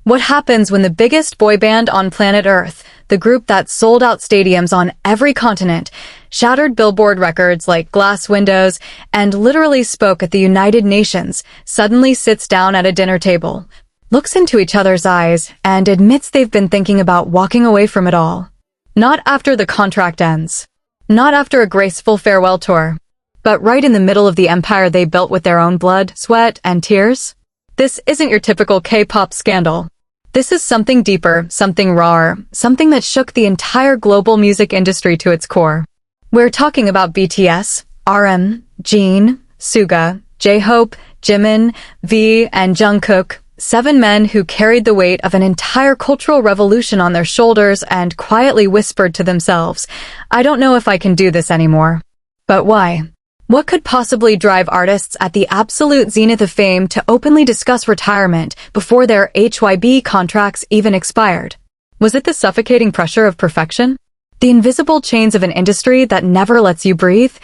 What happens when the biggest boy band on planet Earth, the group that sold out stadiums on every continent, shattered Billboard records like glass windows, and literally spoke at the United Nations, suddenly sits down at a dinner table, looks into each other's eyes, and admits they've been thinking about walking away from it all? Not after the contract ends. Not after a graceful farewell tour. But right in the middle of the empire they built with their own blood, sweat, and tears? This isn't your typical K-pop scandal. This is something deeper, something rawer, something that shook the entire global music industry to its core. We're talking about BTS, RM, Jin, Suga, J-Hope, Jimin, V, and Jungkook, 7 men who carried the weight of an entire cultural revolution on their shoulders and quietly whispered to themselves, "I don't know if I can do this anymore." But why? What could possibly drive artists at the absolute zenith of fame to openly discuss retirement before their Hybe contracts even expired? Was it the suffocating pressure of perfection? The invisible chains of an industry that never lets you breathe?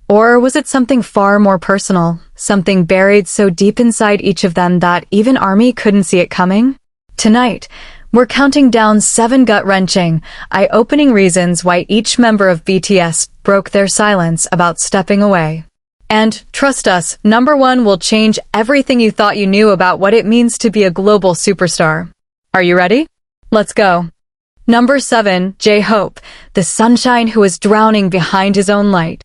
Or was it something far more personal, something buried so deep inside each of them that even ARMY couldn't see it coming? Tonight, we're counting down 7 gut-wrenching, eye-opening reasons why each member of BTS broke their silence about stepping away. And, trust us, number 1 will change everything you thought you knew about what it means to be a global superstar. Are you ready? Let's go. Number 7, J-Hope, the sunshine who is drowning behind his own light.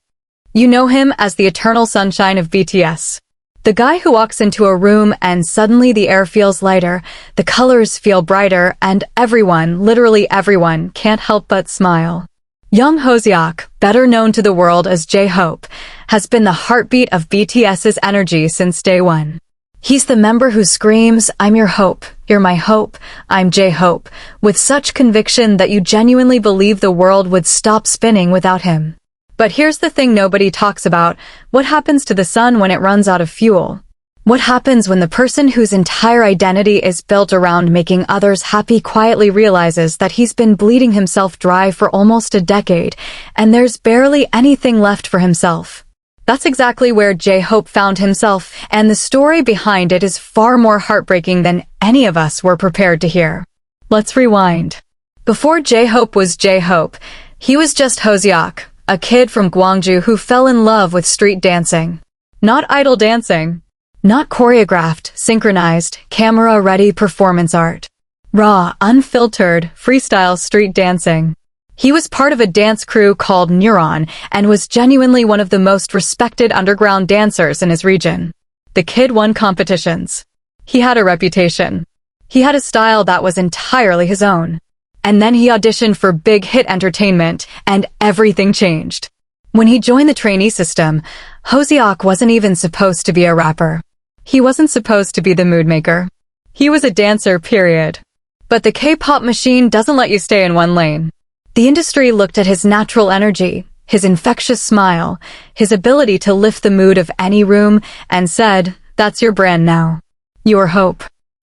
You know him as the eternal sunshine of BTS. The guy who walks into a room and suddenly the air feels lighter, the colors feel brighter, and everyone, literally everyone, can't help but smile. Young Hoseok, better known to the world as J-Hope, has been the heartbeat of BTS's energy since day one. He's the member who screams, "I'm your hope, you're my hope, I'm J-Hope," with such conviction that you genuinely believe the world would stop spinning without him. But here's the thing nobody talks about. What happens to the sun when it runs out of fuel? What happens when the person whose entire identity is built around making others happy quietly realizes that he's been bleeding himself dry for almost a decade, and there's barely anything left for himself? That's exactly where J-Hope found himself, and the story behind it is far more heartbreaking than any of us were prepared to hear. Let's rewind. Before J-Hope was J-Hope, he was just Hoseok, a kid from Gwangju who fell in love with street dancing. Not idol dancing. Not choreographed, synchronized, camera-ready performance art. Raw, unfiltered, freestyle street dancing. He was part of a dance crew called Neuron and was genuinely one of the most respected underground dancers in his region. The kid won competitions. He had a reputation. He had a style that was entirely his own. And then he auditioned for Big Hit Entertainment, and everything changed. When he joined the trainee system, Hoseok wasn't even supposed to be a rapper. He wasn't supposed to be the mood maker. He was a dancer, period. But the K-pop machine doesn't let you stay in one lane. The industry looked at his natural energy, his infectious smile, his ability to lift the mood of any room, and said, "That's your brand now. Your hope.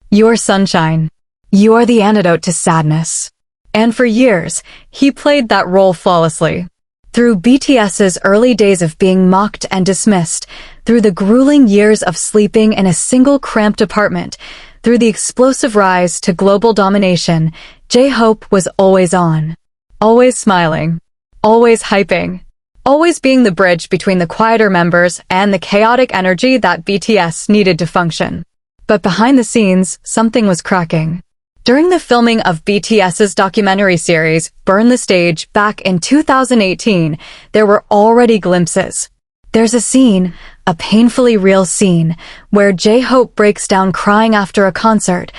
Your sunshine. You are the antidote to sadness." And for years, he played that role flawlessly. Through BTS's early days of being mocked and dismissed, through the grueling years of sleeping in a single cramped apartment, through the explosive rise to global domination, J-Hope was always on. Always smiling. Always hyping. Always being the bridge between the quieter members and the chaotic energy that BTS needed to function. But behind the scenes, something was cracking. During the filming of BTS's documentary series, Burn the Stage, back in 2018, there were already glimpses. There's a scene, a painfully real scene, where J-Hope breaks down crying after a concert,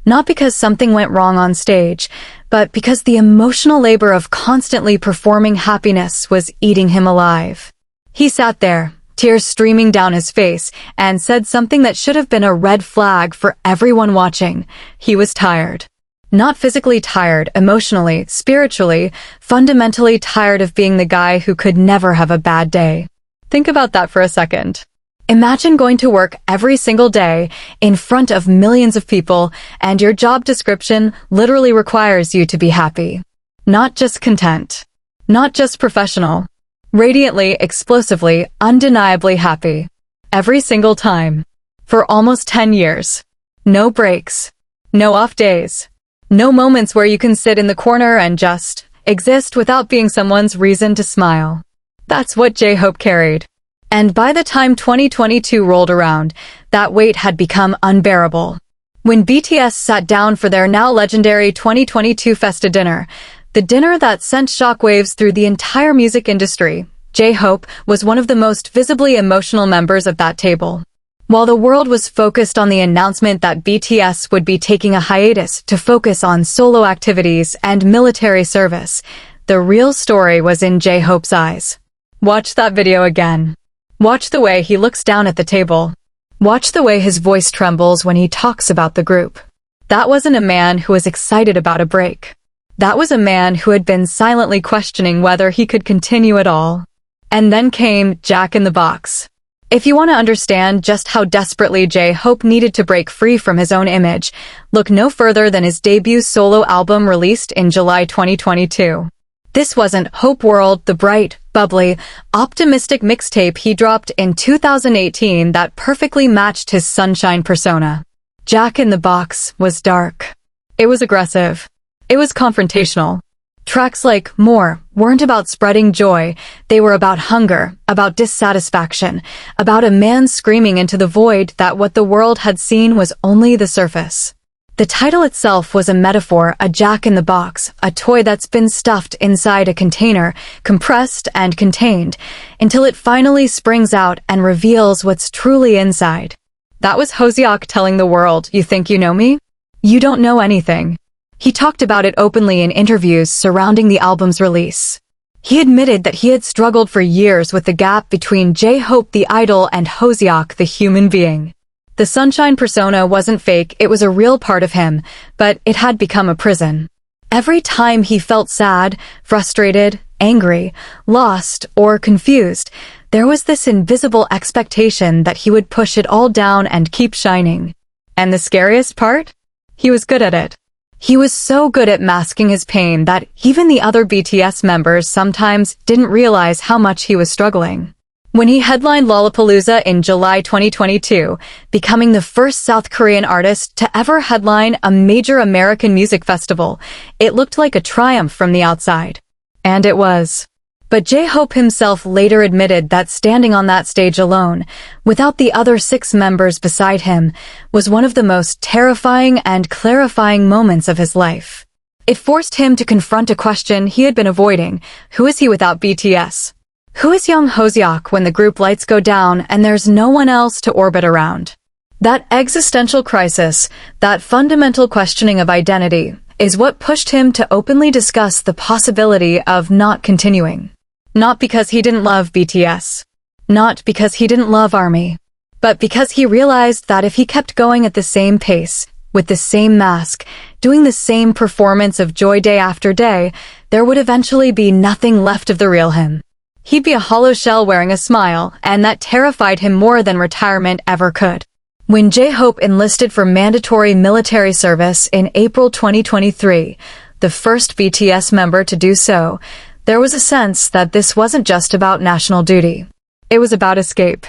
not because something went wrong on stage, but because the emotional labor of constantly performing happiness was eating him alive. He sat there, tears streaming down his face, and said something that should have been a red flag for everyone watching. He was tired. Not physically tired, emotionally, spiritually, fundamentally tired of being the guy who could never have a bad day. Think about that for a second. Imagine going to work every single day in front of millions of people, and your job description literally requires you to be happy. Not just content. Not just professional. Radiantly, explosively, undeniably happy. Every single time. For almost 10 years. No breaks. No off days. No moments where you can sit in the corner and just exist without being someone's reason to smile. That's what J-Hope carried. And by the time 2022 rolled around, that weight had become unbearable. When BTS sat down for their now legendary 2022 Festa dinner, the dinner that sent shockwaves through the entire music industry, J-Hope was one of the most visibly emotional members of that table. While the world was focused on the announcement that BTS would be taking a hiatus to focus on solo activities and military service, the real story was in J-Hope's eyes. Watch that video again. Watch the way he looks down at the table. Watch the way his voice trembles when he talks about the group. That wasn't a man who was excited about a break. That was a man who had been silently questioning whether he could continue at all. And then came Jack in the Box. If you want to understand just how desperately J-Hope needed to break free from his own image, look no further than his debut solo album released in July 2022. This wasn't Hope World, the bright, bubbly, optimistic mixtape he dropped in 2018 that perfectly matched his sunshine persona. Jack in the Box was dark. It was aggressive. It was confrontational. Tracks like More weren't about spreading joy, they were about hunger, about dissatisfaction, about a man screaming into the void that what the world had seen was only the surface. The title itself was a metaphor, a jack in the box, a toy that's been stuffed inside a container, compressed and contained, until it finally springs out and reveals what's truly inside. That was Hoseok telling the world, "You think you know me? You don't know anything." He talked about it openly in interviews surrounding the album's release. He admitted that he had struggled for years with the gap between J-Hope the idol and Hoseok the human being. The sunshine persona wasn't fake, it was a real part of him, but it had become a prison. Every time he felt sad, frustrated, angry, lost, or confused, there was this invisible expectation that he would push it all down and keep shining. And the scariest part? He was good at it. He was so good at masking his pain that even the other BTS members sometimes didn't realize how much he was struggling. When he headlined Lollapalooza in July 2022, becoming the first South Korean artist to ever headline a major American music festival, it looked like a triumph from the outside. And it was. But J-Hope himself later admitted that standing on that stage alone, without the other 6 members beside him, was one of the most terrifying and clarifying moments of his life. It forced him to confront a question he had been avoiding: who is he without BTS? Who is young Hoseok when the group lights go down and there's no one else to orbit around? That existential crisis, that fundamental questioning of identity, is what pushed him to openly discuss the possibility of not continuing. Not because he didn't love BTS. Not because he didn't love ARMY. But because he realized that if he kept going at the same pace, with the same mask, doing the same performance of joy day after day, there would eventually be nothing left of the real him. He'd be a hollow shell wearing a smile, and that terrified him more than retirement ever could. When J-Hope enlisted for mandatory military service in April 2023, the first BTS member to do so, there was a sense that this wasn't just about national duty. It was about escape.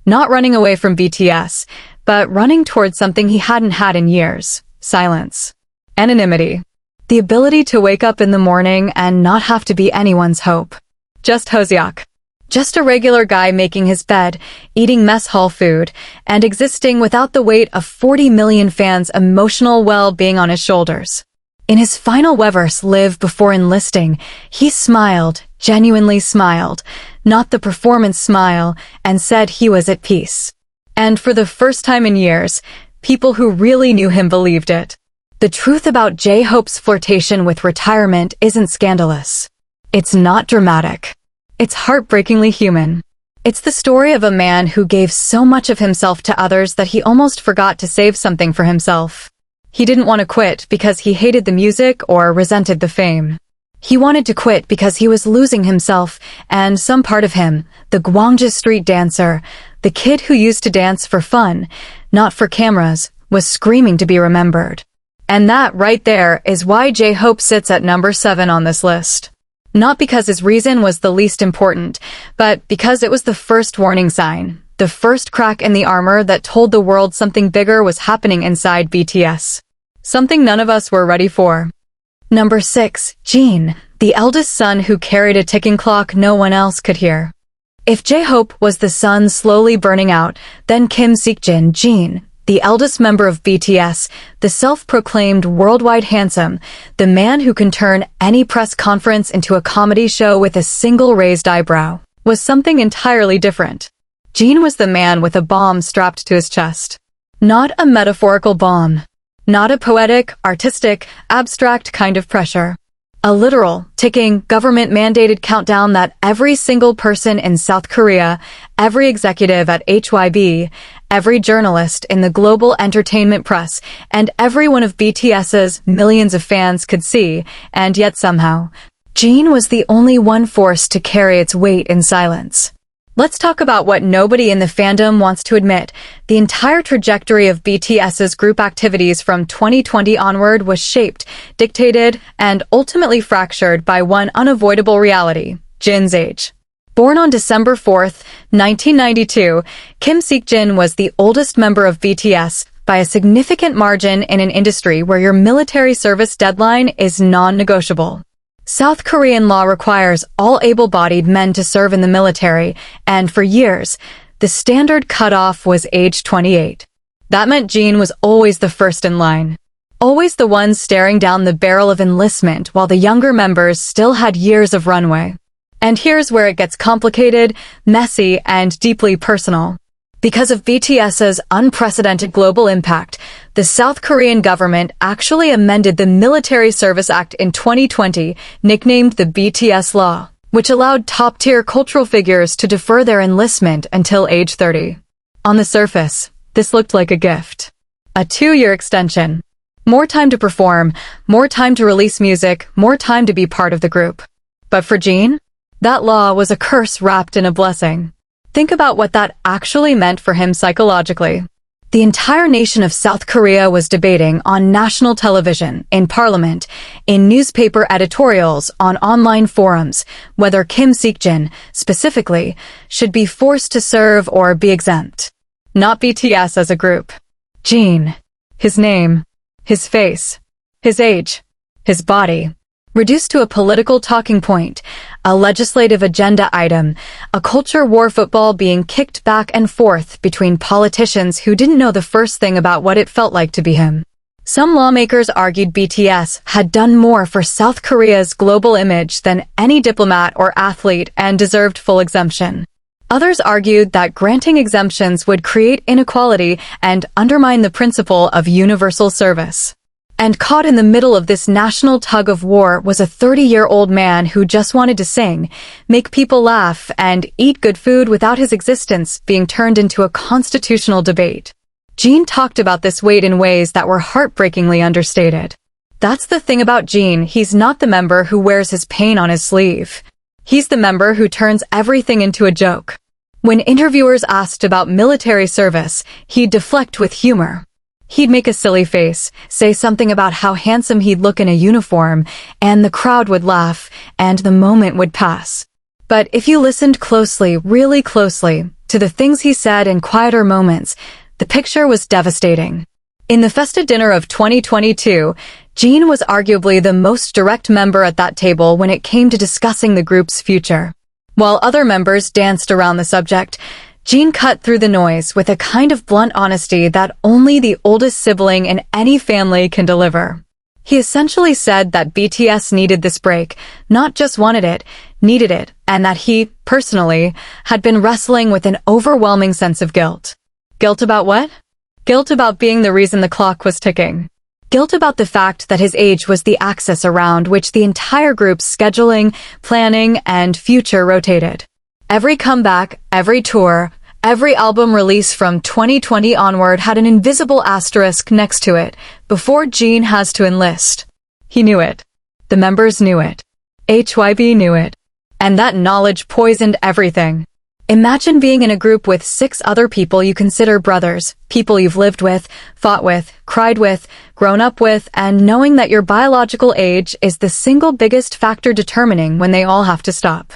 Not running away from BTS, but running towards something he hadn't had in years: silence. Anonymity. The ability to wake up in the morning and not have to be anyone's hope. Just Hoseok. Just a regular guy making his bed, eating mess hall food, and existing without the weight of 40 million fans' emotional well-being on his shoulders. In his final verse, Live Before Enlisting, he smiled, genuinely smiled, not the performance smile, and said he was at peace. And for the first time in years, people who really knew him believed it. The truth about J-Hope's flirtation with retirement isn't scandalous. It's not dramatic. It's heartbreakingly human. It's the story of a man who gave so much of himself to others that he almost forgot to save something for himself. He didn't want to quit because he hated the music or resented the fame. He wanted to quit because he was losing himself and some part of him, the Gwangju street dancer, the kid who used to dance for fun, not for cameras, was screaming to be remembered. And that right there is why J-Hope sits at number 7 on this list. Not because his reason was the least important, but because it was the first warning sign, the first crack in the armor that told the world something bigger was happening inside BTS. Something none of us were ready for. Number 6. Jin, the eldest son who carried a ticking clock no one else could hear. If J-Hope was the sun slowly burning out, then Kim Seokjin, Jin, the eldest member of BTS, the self-proclaimed worldwide handsome, the man who can turn any press conference into a comedy show with a single raised eyebrow, was something entirely different. Jin was the man with a bomb strapped to his chest. Not a metaphorical bomb. Not a poetic, artistic, abstract kind of pressure. A literal, ticking, government-mandated countdown that every single person in South Korea, every executive at Hybe, every journalist in the global entertainment press, and every one of BTS's millions of fans could see, and yet somehow, Jin was the only one forced to carry its weight in silence. Let's talk about what nobody in the fandom wants to admit. The entire trajectory of BTS's group activities from 2020 onward was shaped, dictated, and ultimately fractured by one unavoidable reality: Jin's age. Born on December 4, 1992, Kim Seokjin was the oldest member of BTS by a significant margin in an industry where your military service deadline is non-negotiable. South Korean law requires all able-bodied men to serve in the military, and for years, the standard cutoff was age 28. That meant Jin was always the first in line. Always the one staring down the barrel of enlistment while the younger members still had years of runway. And here's where it gets complicated, messy, and deeply personal. Because of BTS's unprecedented global impact, the South Korean government actually amended the Military Service Act in 2020, nicknamed the BTS Law, which allowed top-tier cultural figures to defer their enlistment until age 30. On the surface, this looked like a gift. A 2-year extension. More time to perform, more time to release music, more time to be part of the group. But for Jin, that law was a curse wrapped in a blessing. Think about what that actually meant for him psychologically. The entire nation of South Korea was debating on national television, in parliament, in newspaper editorials, on online forums, whether Kim Seokjin, specifically, should be forced to serve or be exempt. Not BTS as a group. Jin. His name. His face. His age. His body. Reduced to a political talking point, a legislative agenda item, a culture war football being kicked back and forth between politicians who didn't know the first thing about what it felt like to be him. Some lawmakers argued BTS had done more for South Korea's global image than any diplomat or athlete and deserved full exemption. Others argued that granting exemptions would create inequality and undermine the principle of universal service. And caught in the middle of this national tug-of-war was a 30-year-old man who just wanted to sing, make people laugh, and eat good food without his existence being turned into a constitutional debate. Jin talked about this weight in ways that were heartbreakingly understated. That's the thing about Jin, he's not the member who wears his pain on his sleeve. He's the member who turns everything into a joke. When interviewers asked about military service, he'd deflect with humor. He'd make a silly face, say something about how handsome he'd look in a uniform, and the crowd would laugh, and the moment would pass. But if you listened closely, really closely, to the things he said in quieter moments, the picture was devastating. In the Festa dinner of 2022, Jin was arguably the most direct member at that table when it came to discussing the group's future. While other members danced around the subject, Jin cut through the noise with a kind of blunt honesty that only the oldest sibling in any family can deliver. He essentially said that BTS needed this break, not just wanted it, needed it, and that he, personally, had been wrestling with an overwhelming sense of guilt. Guilt about what? Guilt about being the reason the clock was ticking. Guilt about the fact that his age was the axis around which the entire group's scheduling, planning, and future rotated. Every comeback, every tour, every album release from 2020 onward had an invisible asterisk next to it, before Jin has to enlist. He knew it. The members knew it. Hybe knew it. And that knowledge poisoned everything. Imagine being in a group with 6 other people you consider brothers, people you've lived with, fought with, cried with, grown up with, and knowing that your biological age is the single biggest factor determining when they all have to stop.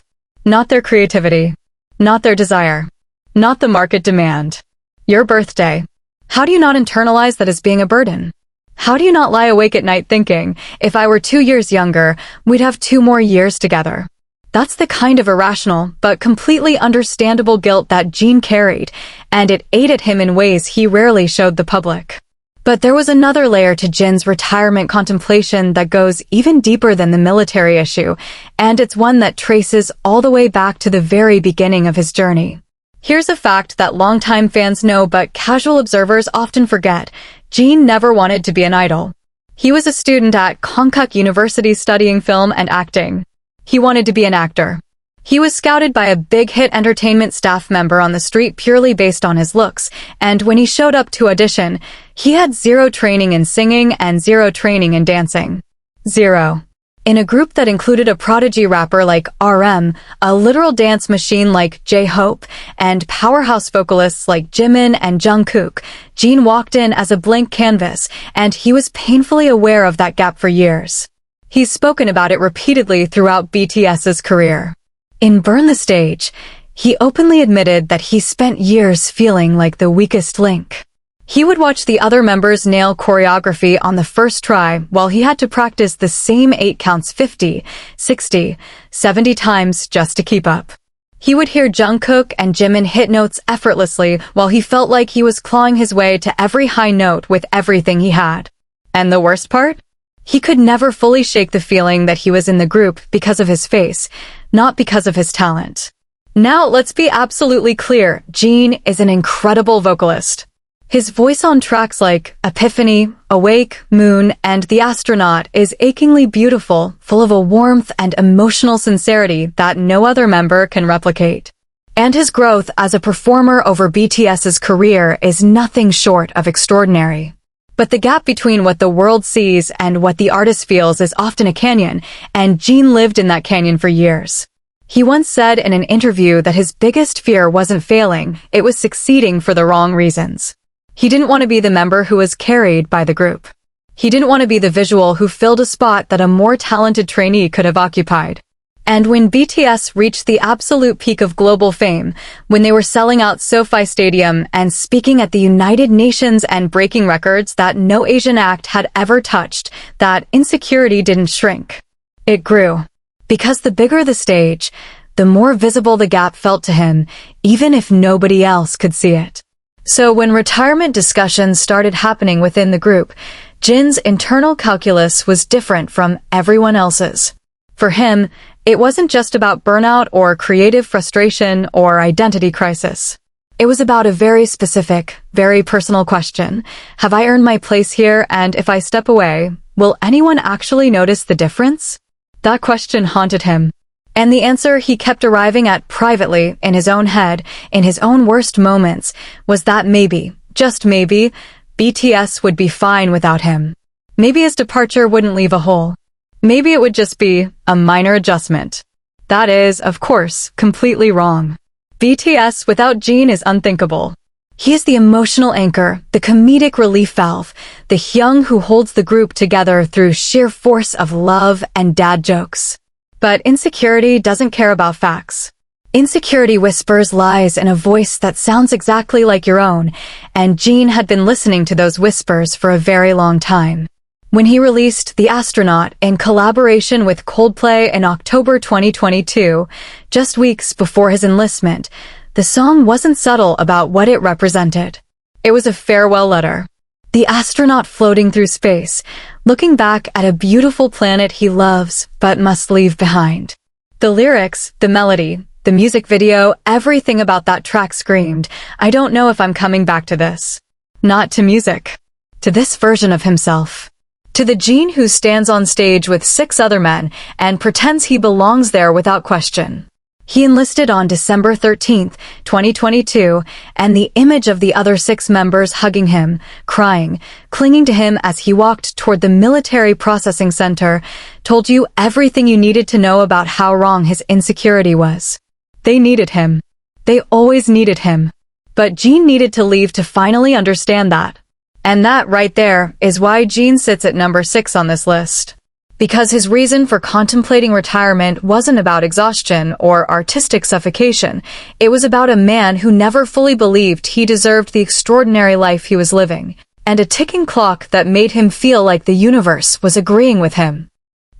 Not their creativity. Not their desire. Not the market demand. Your birthday. How do you not internalize that as being a burden? How do you not lie awake at night thinking, if I were 2 years younger, we'd have 2 more years together? That's the kind of irrational, but completely understandable guilt that Jin carried, and it ate at him in ways he rarely showed the public. But there was another layer to Jin's retirement contemplation that goes even deeper than the military issue, and it's one that traces all the way back to the very beginning of his journey. Here's a fact that longtime fans know but casual observers often forget. Jin never wanted to be an idol. He was a student at Konkuk University studying film and acting. He wanted to be an actor. He was scouted by a big-hit entertainment staff member on the street purely based on his looks, and when he showed up to audition, he had zero training in singing and zero training in dancing. Zero. In a group that included a prodigy rapper like RM, a literal dance machine like J-Hope, and powerhouse vocalists like Jimin and Jungkook, Jin walked in as a blank canvas, and he was painfully aware of that gap for years. He's spoken about it repeatedly throughout BTS's career. In Burn the Stage, he openly admitted that he spent years feeling like the weakest link. He would watch the other members nail choreography on the first try while he had to practice the same 8 counts 50, 60, 70 times just to keep up. He would hear Jungkook and Jimin hit notes effortlessly while he felt like he was clawing his way to every high note with everything he had. And the worst part? He could never fully shake the feeling that he was in the group because of his face, not because of his talent. Now, let's be absolutely clear, Jin is an incredible vocalist. His voice on tracks like Epiphany, Awake, Moon, and The Astronaut is achingly beautiful, full of a warmth and emotional sincerity that no other member can replicate. And his growth as a performer over BTS's career is nothing short of extraordinary. But the gap between what the world sees and what the artist feels is often a canyon, and Jin lived in that canyon for years. He once said in an interview that his biggest fear wasn't failing, it was succeeding for the wrong reasons. He didn't want to be the member who was carried by the group. He didn't want to be the visual who filled a spot that a more talented trainee could have occupied. And when BTS reached the absolute peak of global fame, when they were selling out SoFi Stadium and speaking at the United Nations and breaking records that no Asian act had ever touched, that insecurity didn't shrink. It grew. Because the bigger the stage, the more visible the gap felt to him, even if nobody else could see it. So when retirement discussions started happening within the group, Jin's internal calculus was different from everyone else's. For him, it wasn't just about burnout or creative frustration or identity crisis. It was about a very specific, very personal question. Have I earned my place here, and if I step away, will anyone actually notice the difference? That question haunted him. And the answer he kept arriving at privately, in his own head, in his own worst moments, was that maybe, just maybe, BTS would be fine without him. Maybe his departure wouldn't leave a hole. Maybe it would just be a minor adjustment. That is, of course, completely wrong. BTS without Jin is unthinkable. He is the emotional anchor, the comedic relief valve, the hyung who holds the group together through sheer force of love and dad jokes. But insecurity doesn't care about facts. Insecurity whispers lies in a voice that sounds exactly like your own, and Jin had been listening to those whispers for a very long time. When he released The Astronaut in collaboration with Coldplay in October 2022, just weeks before his enlistment, the song wasn't subtle about what it represented. It was a farewell letter. The astronaut floating through space, looking back at a beautiful planet he loves but must leave behind. The lyrics, the melody, the music video, everything about that track screamed, I don't know if I'm coming back to this. Not to music. To this version of himself. To the Jin who stands on stage with 6 other men and pretends he belongs there without question. He enlisted on December 13, 2022, and the image of the other 6 members hugging him, crying, clinging to him as he walked toward the military processing center, told you everything you needed to know about how wrong his insecurity was. They needed him. They always needed him. But Jin needed to leave to finally understand that. And that right there is why Jin sits at number 6 on this list. Because his reason for contemplating retirement wasn't about exhaustion or artistic suffocation. It was about a man who never fully believed he deserved the extraordinary life he was living. and a ticking clock that made him feel like the universe was agreeing with him.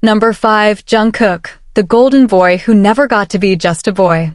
Number 5. Jungkook, the golden boy who never got to be just a boy.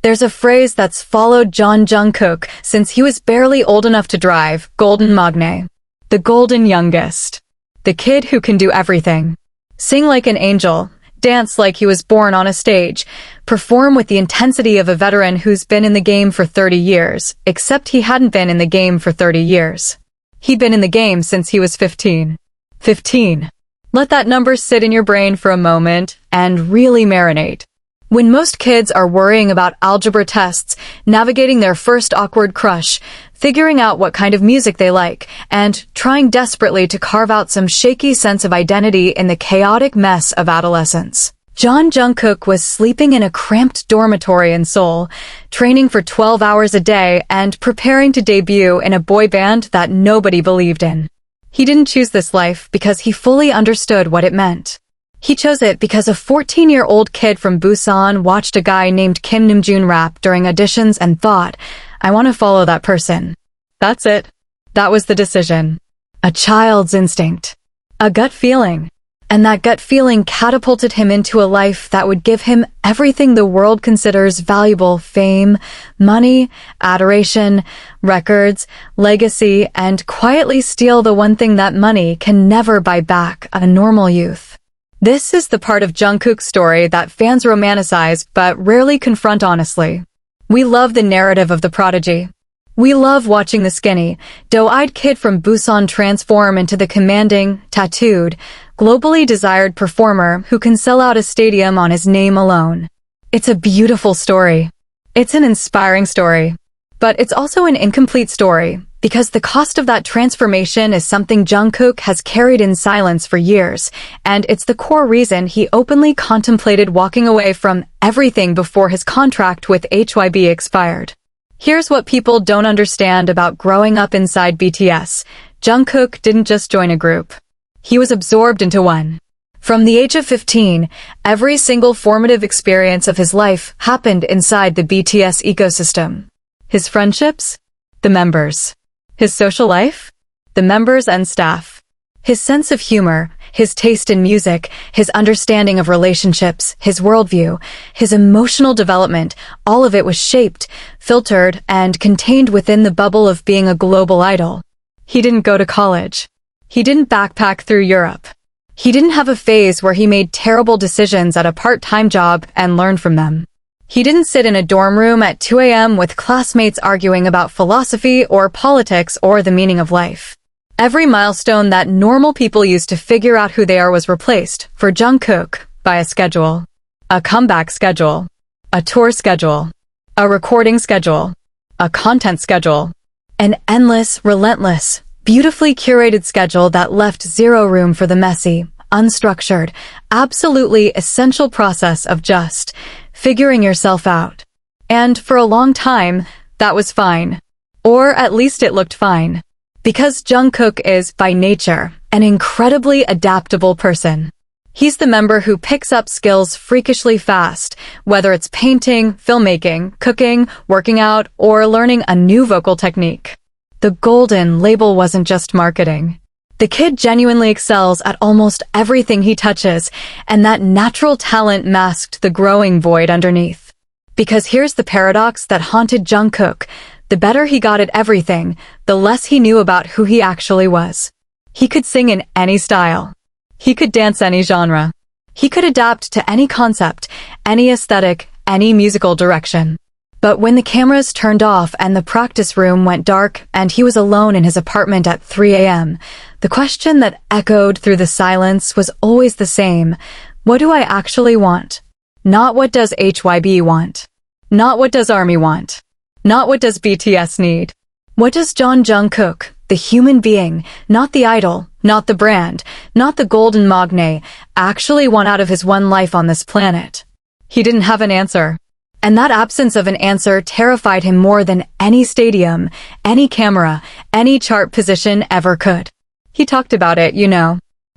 There's a phrase that's followed Jungkook since he was barely old enough to drive, golden magne. The golden youngest. The kid who can do everything. Sing like an angel, dance like he was born on a stage, perform with the intensity of a veteran who's been in the game for 30 years, except he hadn't been in the game for 30 years. He'd been in the game since he was 15. 15. Let that number sit in your brain for a moment and really marinate. When most kids are worrying about algebra tests, navigating their first awkward crush, figuring out what kind of music they like, and trying desperately to carve out some shaky sense of identity in the chaotic mess of adolescence, Jungkook was sleeping in a cramped dormitory in Seoul, training for 12 hours a day and preparing to debut in a boy band that nobody believed in. He didn't choose this life because he fully understood what it meant. He chose it because a 14-year-old kid from Busan watched a guy named Kim Namjoon rap during auditions and thought, I want to follow that person. That's it. That was the decision. A child's instinct. A gut feeling. And that gut feeling catapulted him into a life that would give him everything the world considers valuable: fame, money, adoration, records, legacy, and quietly steal the one thing that money can never buy back: a normal youth. This is the part of Jungkook's story that fans romanticize but rarely confront honestly. We love the narrative of the prodigy. We love watching the skinny, doe-eyed kid from Busan transform into the commanding, tattooed, globally desired performer who can sell out a stadium on his name alone. It's a beautiful story. It's an inspiring story. But it's also an incomplete story, because the cost of that transformation is something Jungkook has carried in silence for years, and it's the core reason he openly contemplated walking away from everything before his contract with Hybe expired. Here's what people don't understand about growing up inside BTS. Jungkook didn't just join a group. He was absorbed into one. From the age of 15, every single formative experience of his life happened inside the BTS ecosystem. His friendships? The members. His social life? The members and staff. His sense of humor, his taste in music, his understanding of relationships, his worldview, his emotional development, all of it was shaped, filtered, and contained within the bubble of being a global idol. He didn't go to college. He didn't backpack through Europe. He didn't have a phase where he made terrible decisions at a part-time job and learned from them. He didn't sit in a dorm room at 2 a.m. with classmates arguing about philosophy or politics or the meaning of life. Every milestone that normal people use to figure out who they are was replaced, for Jungkook, by a schedule. A comeback schedule. A tour schedule. A recording schedule. A content schedule. An endless, relentless, beautifully curated schedule that left zero room for the messy, unstructured, absolutely essential process of just figuring yourself out. And for a long time, that was fine. Or at least it looked fine. Because Jungkook is, by nature, an incredibly adaptable person. He's the member who picks up skills freakishly fast, whether it's painting, filmmaking, cooking, working out, or learning a new vocal technique. The golden label wasn't just marketing. The kid genuinely excels at almost everything he touches, and that natural talent masked the growing void underneath. Because here's the paradox that haunted Jungkook: the better he got at everything, the less he knew about who he actually was. He could sing in any style. He could dance any genre. He could adapt to any concept, any aesthetic, any musical direction. But when the cameras turned off and the practice room went dark and he was alone in his apartment at 3 a.m., the question that echoed through the silence was always the same: what do I actually want? Not what does Hybe want? Not what does ARMY want? Not what does BTS need? What does Jungkook, the human being, not the idol, not the brand, not the golden magne, actually want out of his one life on this planet? He didn't have an answer. And that absence of an answer terrified him more than any stadium, any camera, any chart position ever could. He talked about it,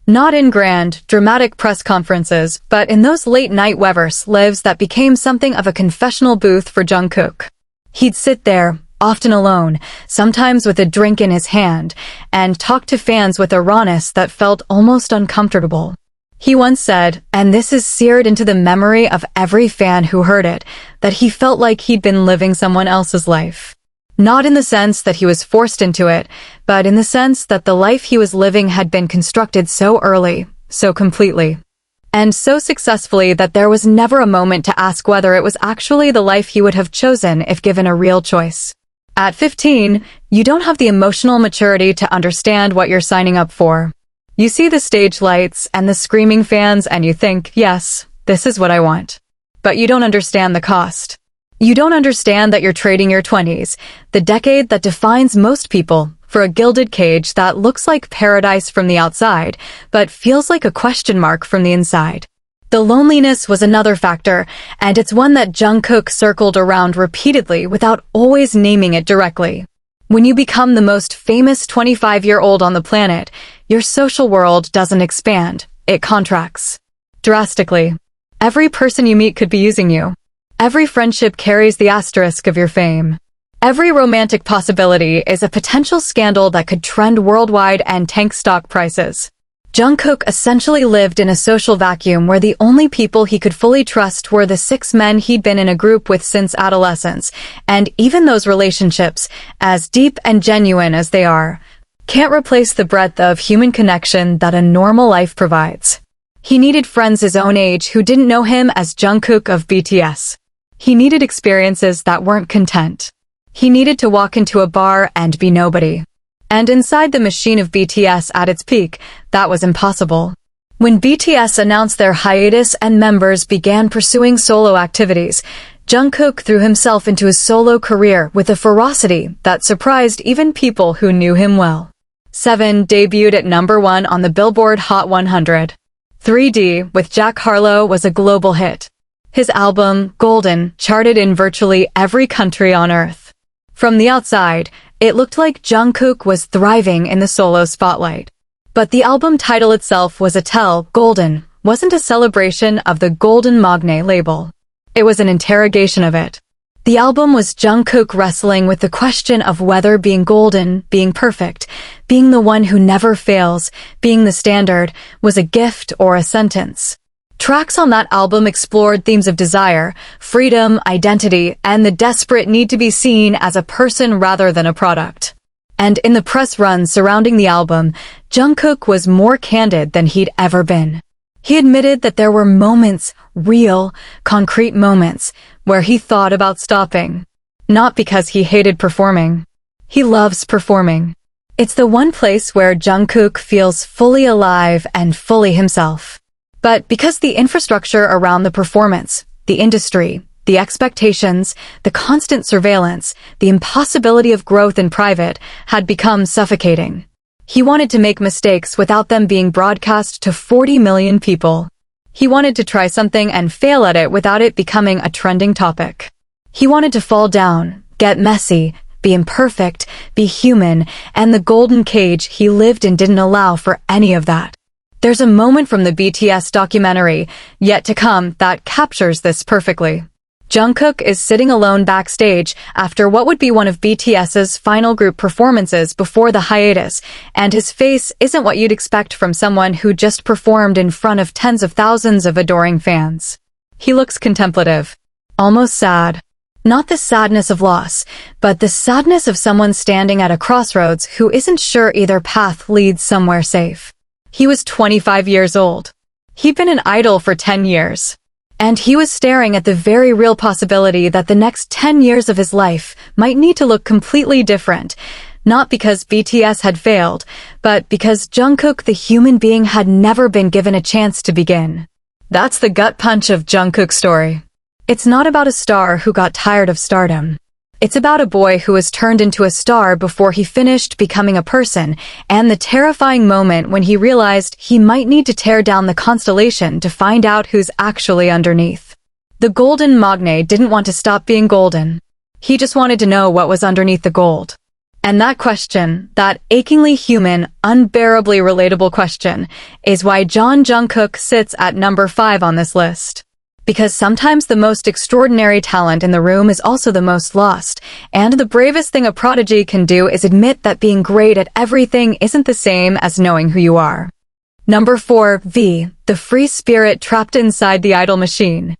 not in grand, dramatic press conferences, but in those late-night Weverse lives that became something of a confessional booth for Jungkook. He'd sit there, often alone, sometimes with a drink in his hand, and talked to fans with a rawness that felt almost uncomfortable. He once said, and this is seared into the memory of every fan who heard it, that he felt like he'd been living someone else's life. Not in the sense that he was forced into it, but in the sense that the life he was living had been constructed so early, so completely, and so successfully that there was never a moment to ask whether it was actually the life he would have chosen if given a real choice. At 15, you don't have the emotional maturity to understand what you're signing up for. You see the stage lights and the screaming fans and you think, yes, this is what I want. But you don't understand the cost. You don't understand that you're trading your 20s, the decade that defines most people, for a gilded cage that looks like paradise from the outside, but feels like a question mark from the inside. The loneliness was another factor, and it's one that Jungkook circled around repeatedly without always naming it directly. When you become the most famous 25-year-old on the planet, your social world doesn't expand, it contracts. Drastically. Every person you meet could be using you. Every friendship carries the asterisk of your fame. Every romantic possibility is a potential scandal that could trend worldwide and tank stock prices. Jungkook essentially lived in a social vacuum where the only people he could fully trust were the 6 men he'd been in a group with since adolescence, and even those relationships, as deep and genuine as they are, can't replace the breadth of human connection that a normal life provides. He needed friends his own age who didn't know him as Jungkook of BTS. He needed experiences that weren't content. He needed to walk into a bar and be nobody. And inside the machine of BTS at its peak, that was impossible. When BTS announced their hiatus and members began pursuing solo activities, Jungkook threw himself into his solo career with a ferocity that surprised even people who knew him well. 7 debuted at number 1 on the Billboard Hot 100. 3D with Jack Harlow was a global hit. His album, Golden, charted in virtually every country on Earth. From the outside, it looked like Jungkook was thriving in the solo spotlight. But the album title itself was a tell. Golden wasn't a celebration of the Golden Magne label. It was an interrogation of it. The album was Jungkook wrestling with the question of whether being golden, being perfect, being the one who never fails, being the standard, was a gift or a sentence. Tracks on that album explored themes of desire, freedom, identity, and the desperate need to be seen as a person rather than a product. And in the press run surrounding the album, Jungkook was more candid than he'd ever been. He admitted that there were moments, real, concrete moments, where he thought about stopping. Not because he hated performing. He loves performing. It's the one place where Jungkook feels fully alive and fully himself. But because the infrastructure around the performance, the industry, the expectations, the constant surveillance, the impossibility of growth in private had become suffocating. He wanted to make mistakes without them being broadcast to 40 million people. He wanted to try something and fail at it without it becoming a trending topic. He wanted to fall down, get messy, be imperfect, be human, and the golden cage he lived in didn't allow for any of that. There's a moment from the BTS documentary, Yet to Come, that captures this perfectly. Jungkook is sitting alone backstage after what would be one of BTS's final group performances before the hiatus, and his face isn't what you'd expect from someone who just performed in front of tens of thousands of adoring fans. He looks contemplative, almost sad. Not the sadness of loss, but the sadness of someone standing at a crossroads who isn't sure either path leads somewhere safe. He was 25 years old. He'd been an idol for 10 years. And he was staring at the very real possibility that the next 10 years of his life might need to look completely different, not because BTS had failed, but because Jungkook the human being had never been given a chance to begin. That's the gut punch of Jungkook's story. It's not about a star who got tired of stardom. It's about a boy who was turned into a star before he finished becoming a person, and the terrifying moment when he realized he might need to tear down the constellation to find out who's actually underneath. The Golden Magne didn't want to stop being golden. He just wanted to know what was underneath the gold. And that question, that achingly human, unbearably relatable question, is why Jungkook sits at number 5 on this list. Because sometimes the most extraordinary talent in the room is also the most lost, and the bravest thing a prodigy can do is admit that being great at everything isn't the same as knowing who you are. Number 4. V, the free spirit trapped inside the idol machine.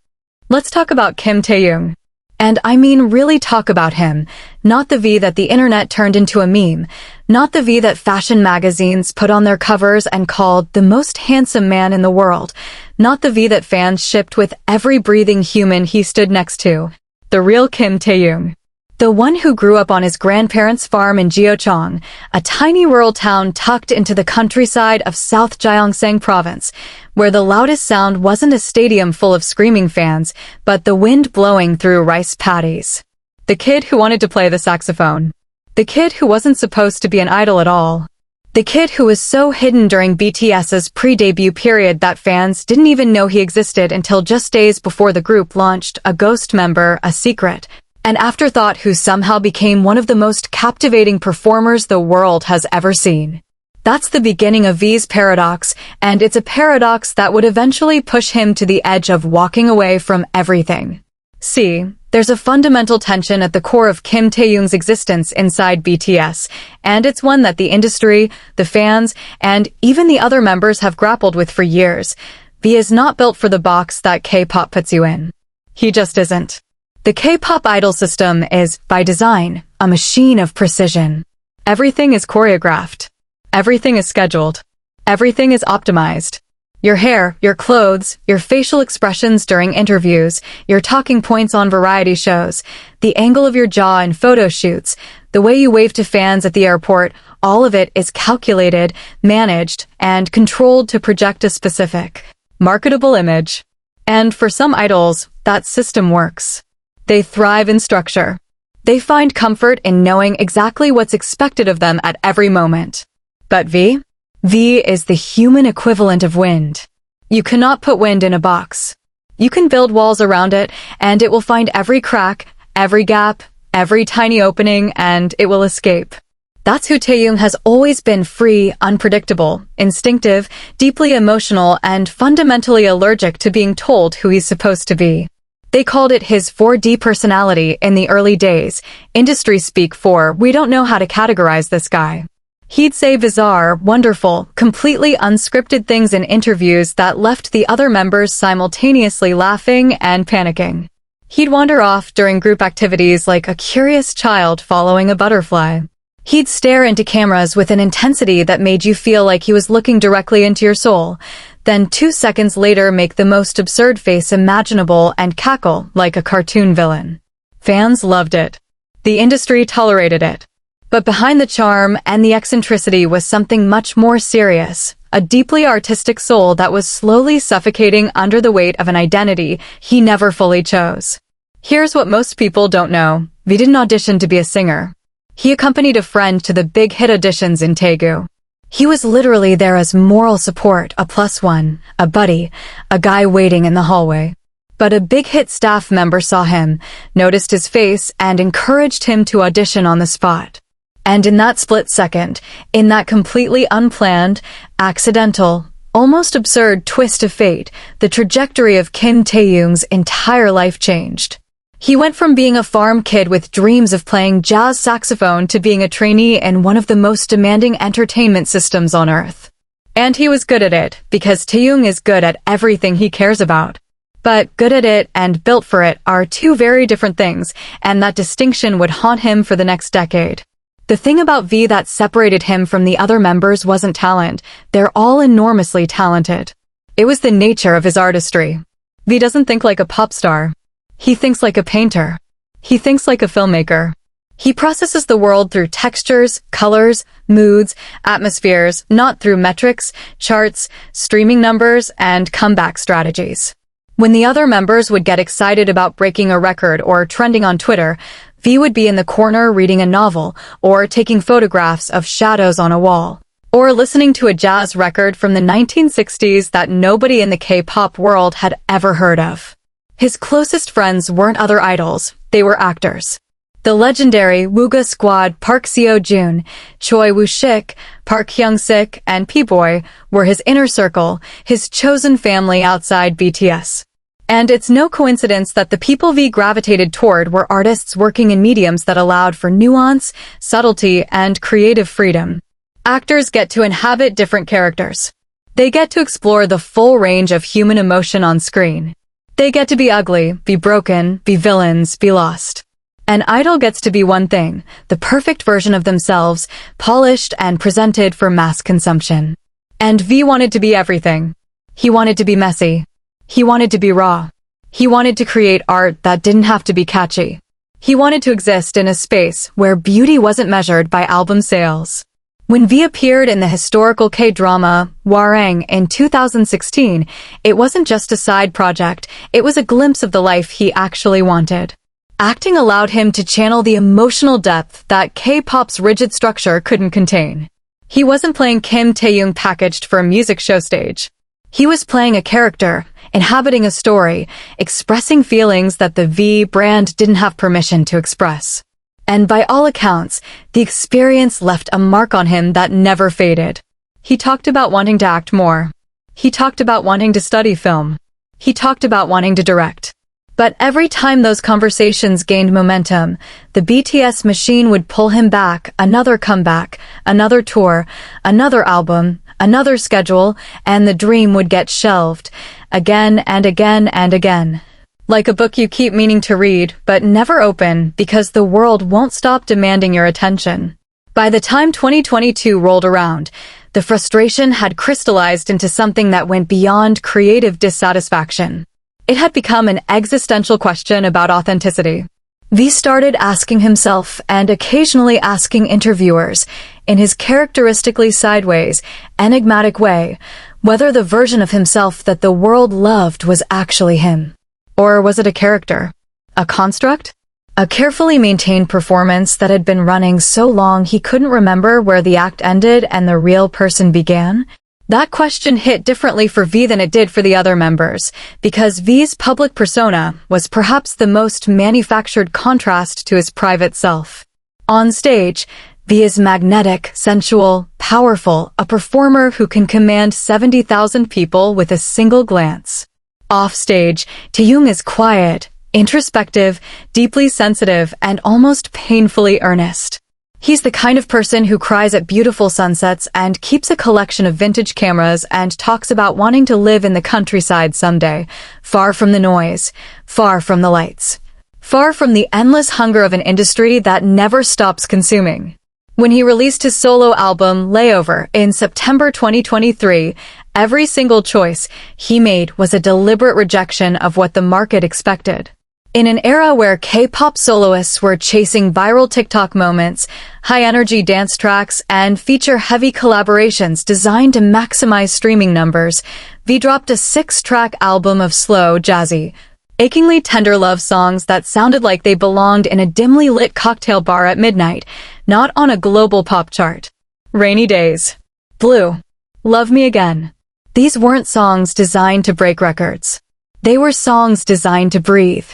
Let's talk about Kim Taehyung. And I mean really talk about him, not the V that the internet turned into a meme, not the V that fashion magazines put on their covers and called the most handsome man in the world, not the V that fans shipped with every breathing human he stood next to. The real Kim Taehyung. The one who grew up on his grandparents' farm in Gyeocheong, a tiny rural town tucked into the countryside of South Gyeongsang province, where the loudest sound wasn't a stadium full of screaming fans, but the wind blowing through rice paddies. The kid who wanted to play the saxophone. The kid who wasn't supposed to be an idol at all. The kid who was so hidden during BTS's pre-debut period that fans didn't even know he existed until just days before the group launched a ghost member, a secret, an afterthought who somehow became one of the most captivating performers the world has ever seen. That's the beginning of V's paradox, and it's a paradox that would eventually push him to the edge of walking away from everything. See, there's a fundamental tension at the core of Kim Taehyung's existence inside BTS, and it's one that the industry, the fans, and even the other members have grappled with for years. V is not built for the box that K-pop puts you in. He just isn't. The K-pop idol system is, by design, a machine of precision. Everything is choreographed. Everything is scheduled. Everything is optimized. Your hair, your clothes, your facial expressions during interviews, your talking points on variety shows, the angle of your jaw in photo shoots, the way you wave to fans at the airport, all of it is calculated, managed, and controlled to project a specific, marketable image. And for some idols, that system works. They thrive in structure. They find comfort in knowing exactly what's expected of them at every moment. But V? V is the human equivalent of wind. You cannot put wind in a box. You can build walls around it, and it will find every crack, every gap, every tiny opening, and it will escape. That's who Taehyung has always been: free, unpredictable, instinctive, deeply emotional, and fundamentally allergic to being told who he's supposed to be. They called it his 4D personality in the early days, industry speak for "we don't know how to categorize this guy." He'd say bizarre, wonderful, completely unscripted things in interviews that left the other members simultaneously laughing and panicking. He'd wander off during group activities like a curious child following a butterfly. He'd stare into cameras with an intensity that made you feel like he was looking directly into your soul, then 2 seconds later make the most absurd face imaginable and cackle like a cartoon villain. Fans loved it. The industry tolerated it. But behind the charm and the eccentricity was something much more serious, a deeply artistic soul that was slowly suffocating under the weight of an identity he never fully chose. Here's what most people don't know. V didn't audition to be a singer. He accompanied a friend to the big hit auditions in Daegu. He was literally there as moral support, a +1, a buddy, a guy waiting in the hallway. But a big hit staff member saw him, noticed his face, and encouraged him to audition on the spot. And in that split second, in that completely unplanned, accidental, almost absurd twist of fate, the trajectory of Kim Taehyung's entire life changed. He went from being a farm kid with dreams of playing jazz saxophone to being a trainee in one of the most demanding entertainment systems on earth. And he was good at it, because Taehyung is good at everything he cares about. But good at it and built for it are two very different things, and that distinction would haunt him for the next decade. The thing about V that separated him from the other members wasn't talent. They're all enormously talented. It was the nature of his artistry. V doesn't think like a pop star. He thinks like a painter. He thinks like a filmmaker. He processes the world through textures, colors, moods, atmospheres, not through metrics, charts, streaming numbers, and comeback strategies. When the other members would get excited about breaking a record or trending on Twitter, V would be in the corner reading a novel, or taking photographs of shadows on a wall, or listening to a jazz record from the 1960s that nobody in the K-pop world had ever heard of. His closest friends weren't other idols, they were actors. The legendary Wooga squad Park Seo-joon, Choi Woo-shik, Park Hyung-sik, and P-boy were his inner circle, his chosen family outside BTS. And it's no coincidence that the people V gravitated toward were artists working in mediums that allowed for nuance, subtlety, and creative freedom. Actors get to inhabit different characters. They get to explore the full range of human emotion on screen. They get to be ugly, be broken, be villains, be lost. An idol gets to be one thing, the perfect version of themselves, polished and presented for mass consumption. And V wanted to be everything. He wanted to be messy. He wanted to be raw. He wanted to create art that didn't have to be catchy. He wanted to exist in a space where beauty wasn't measured by album sales. When V appeared in the historical K-drama Hwarang in 2016, it wasn't just a side project, it was a glimpse of the life he actually wanted. Acting allowed him to channel the emotional depth that K-pop's rigid structure couldn't contain. He wasn't playing Kim Taehyung packaged for a music show stage. He was playing a character, inhabiting a story, expressing feelings that the V brand didn't have permission to express. And by all accounts, the experience left a mark on him that never faded. He talked about wanting to act more. He talked about wanting to study film. He talked about wanting to direct. But every time those conversations gained momentum, the BTS machine would pull him back, another comeback, another tour, another album, another schedule, and the dream would get shelved, again and again and again. Like a book you keep meaning to read, but never open because the world won't stop demanding your attention. By the time 2022 rolled around, the frustration had crystallized into something that went beyond creative dissatisfaction. It had become an existential question about authenticity. V started asking himself, and occasionally asking interviewers, in his characteristically sideways, enigmatic way, whether the version of himself that the world loved was actually him. Or was it a character? A construct? A carefully maintained performance that had been running so long he couldn't remember where the act ended and the real person began? That question hit differently for V than it did for the other members, because V's public persona was perhaps the most manufactured contrast to his private self. On stage, V is magnetic, sensual, powerful, a performer who can command 70,000 people with a single glance. Off stage, Taehyung is quiet, introspective, deeply sensitive, and almost painfully earnest. He's the kind of person who cries at beautiful sunsets and keeps a collection of vintage cameras and talks about wanting to live in the countryside someday, far from the noise, far from the lights, far from the endless hunger of an industry that never stops consuming. When he released his solo album, Layover, in September 2023, every single choice he made was a deliberate rejection of what the market expected. In an era where K-pop soloists were chasing viral TikTok moments, high-energy dance tracks, and feature-heavy collaborations designed to maximize streaming numbers, V dropped a 6-track album of slow, jazzy, achingly tender love songs that sounded like they belonged in a dimly lit cocktail bar at midnight, not on a global pop chart. Rainy Days, Blue, Love Me Again. These weren't songs designed to break records. They were songs designed to breathe.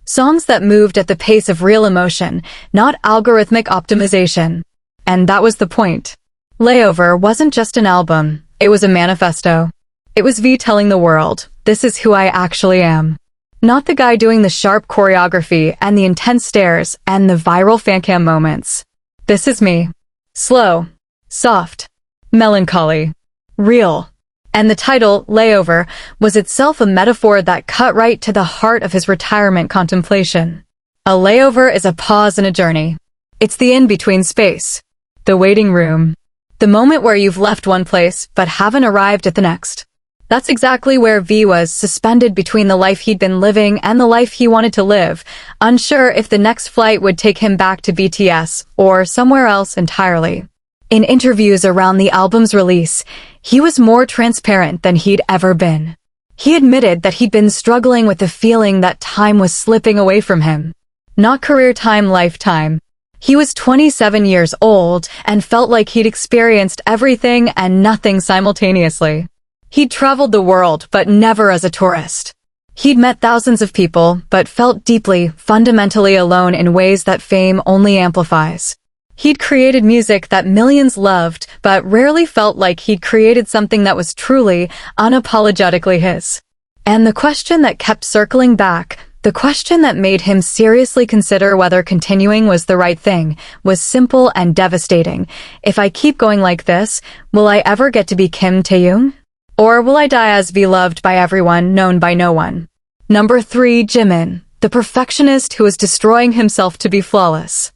Songs that moved at the pace of real emotion, not algorithmic optimization. And that was the point. Layover wasn't just an album, it was a manifesto. It was V telling the world, this is who I actually am. Not the guy doing the sharp choreography and the intense stares and the viral fancam moments. This is me. Slow, soft, melancholy, real. And the title, Layover, was itself a metaphor that cut right to the heart of his retirement contemplation. A layover is a pause in a journey. It's the in-between space, the waiting room, the moment where you've left one place but haven't arrived at the next. That's exactly where V was, suspended between the life he'd been living and the life he wanted to live, unsure if the next flight would take him back to BTS or somewhere else entirely. In interviews around the album's release, he was more transparent than he'd ever been. He admitted that he'd been struggling with the feeling that time was slipping away from him. Not career time, lifetime. He was 27 years old and felt like he'd experienced everything and nothing simultaneously. He'd traveled the world, but never as a tourist. He'd met thousands of people, but felt deeply, fundamentally alone in ways that fame only amplifies. He'd created music that millions loved, but rarely felt like he'd created something that was truly, unapologetically his. And the question that kept circling back, the question that made him seriously consider whether continuing was the right thing, was simple and devastating. If I keep going like this, will I ever get to be Kim Taehyung? Or will I die as beloved by everyone, known by no one? Number 3, Jimin, the perfectionist who is destroying himself to be flawless.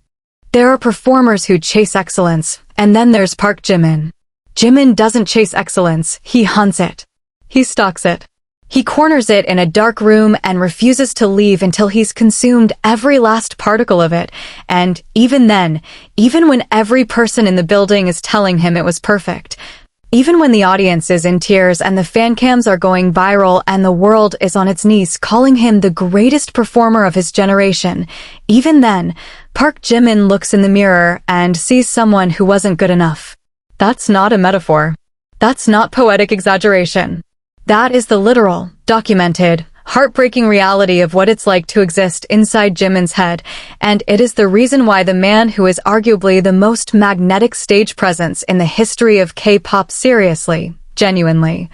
There are performers who chase excellence, and then there's Park Jimin. Jimin doesn't chase excellence, he hunts it. He stalks it. He corners it in a dark room and refuses to leave until he's consumed every last particle of it, and even then, even when every person in the building is telling him it was perfect, even when the audience is in tears and the fan cams are going viral and the world is on its knees calling him the greatest performer of his generation, even then, Park Jimin looks in the mirror and sees someone who wasn't good enough. That's not a metaphor. That's not poetic exaggeration. That is the literal, documented, heartbreaking reality of what it's like to exist inside Jimin's head, and it is the reason why the man who is arguably the most magnetic stage presence in the history of K-pop seriously, genuinely,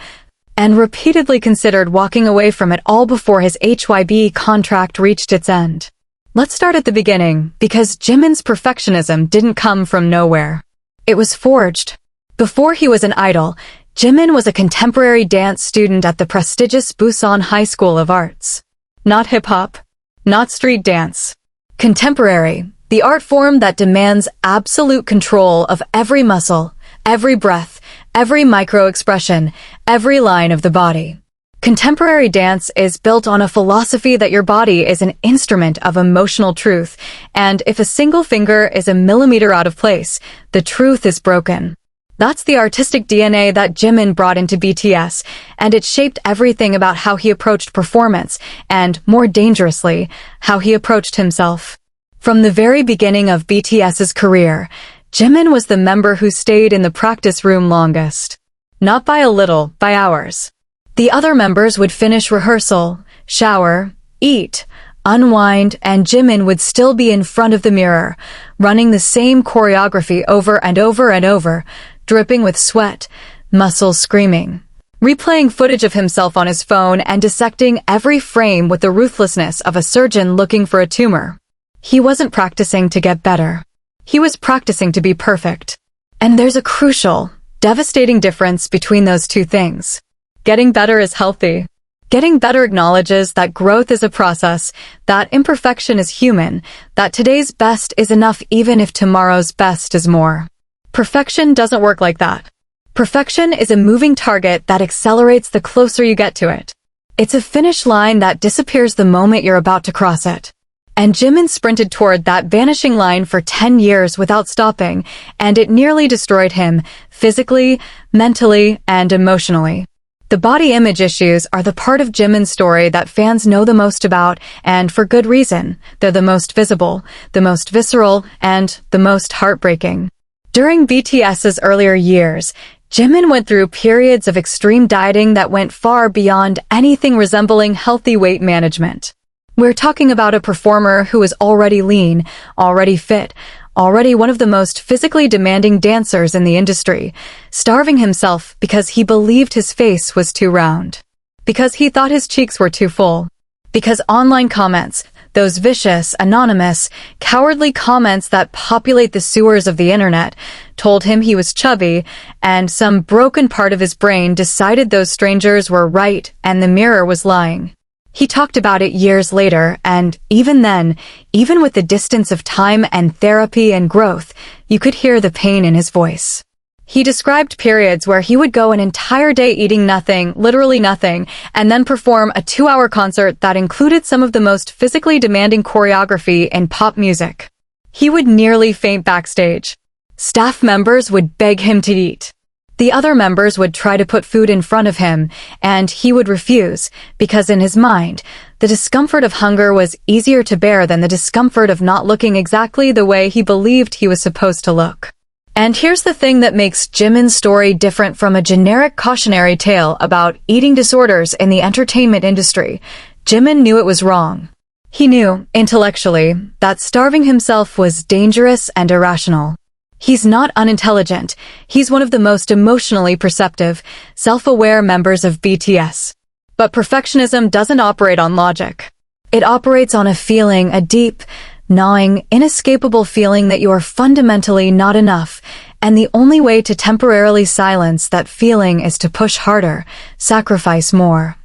and repeatedly considered walking away from it all before his Hybe contract reached its end. Let's start at the beginning, because Jimin's perfectionism didn't come from nowhere. It was forged. Before he was an idol, Jimin was a contemporary dance student at the prestigious Busan High School of Arts. Not hip-hop, not street dance. Contemporary, the art form that demands absolute control of every muscle, every breath, every micro-expression, every line of the body. Contemporary dance is built on a philosophy that your body is an instrument of emotional truth, and if a single finger is a millimeter out of place, the truth is broken. That's the artistic DNA that Jimin brought into BTS, and it shaped everything about how he approached performance, and, more dangerously, how he approached himself. From the very beginning of BTS's career, Jimin was the member who stayed in the practice room longest. Not by a little, by hours. The other members would finish rehearsal, shower, eat, unwind, and Jimin would still be in front of the mirror, running the same choreography over and over and over, dripping with sweat, muscles screaming, replaying footage of himself on his phone and dissecting every frame with the ruthlessness of a surgeon looking for a tumor. He wasn't practicing to get better. He was practicing to be perfect. And there's a crucial, devastating difference between those two things. Getting better is healthy. Getting better acknowledges that growth is a process, that imperfection is human, that today's best is enough even if tomorrow's best is more. Perfection doesn't work like that. Perfection is a moving target that accelerates the closer you get to it. It's a finish line that disappears the moment you're about to cross it. And Jimin sprinted toward that vanishing line for 10 years without stopping, and it nearly destroyed him, physically, mentally, and emotionally. The body image issues are the part of Jimin's story that fans know the most about, and for good reason. They're the most visible, the most visceral, and the most heartbreaking. During BTS's earlier years, Jimin went through periods of extreme dieting that went far beyond anything resembling healthy weight management. We're talking about a performer who was already lean, already fit, already one of the most physically demanding dancers in the industry, starving himself because he believed his face was too round, because he thought his cheeks were too full, because online comments, those vicious, anonymous, cowardly comments that populate the sewers of the internet, told him he was chubby, and some broken part of his brain decided those strangers were right and the mirror was lying. He talked about it years later, and even then, even with the distance of time and therapy and growth, you could hear the pain in his voice. He described periods where he would go an entire day eating nothing, literally nothing, and then perform a 2-hour concert that included some of the most physically demanding choreography in pop music. He would nearly faint backstage. Staff members would beg him to eat. The other members would try to put food in front of him, and he would refuse, because in his mind, the discomfort of hunger was easier to bear than the discomfort of not looking exactly the way he believed he was supposed to look. And here's the thing that makes Jimin's story different from a generic cautionary tale about eating disorders in the entertainment industry. Jimin knew it was wrong. He knew, intellectually, that starving himself was dangerous and irrational. He's not unintelligent. He's one of the most emotionally perceptive, self-aware members of BTS. But perfectionism doesn't operate on logic. It operates on a feeling, a deep, gnawing, inescapable feeling that you are fundamentally not enough, and the only way to temporarily silence that feeling is to push harder, sacrifice more.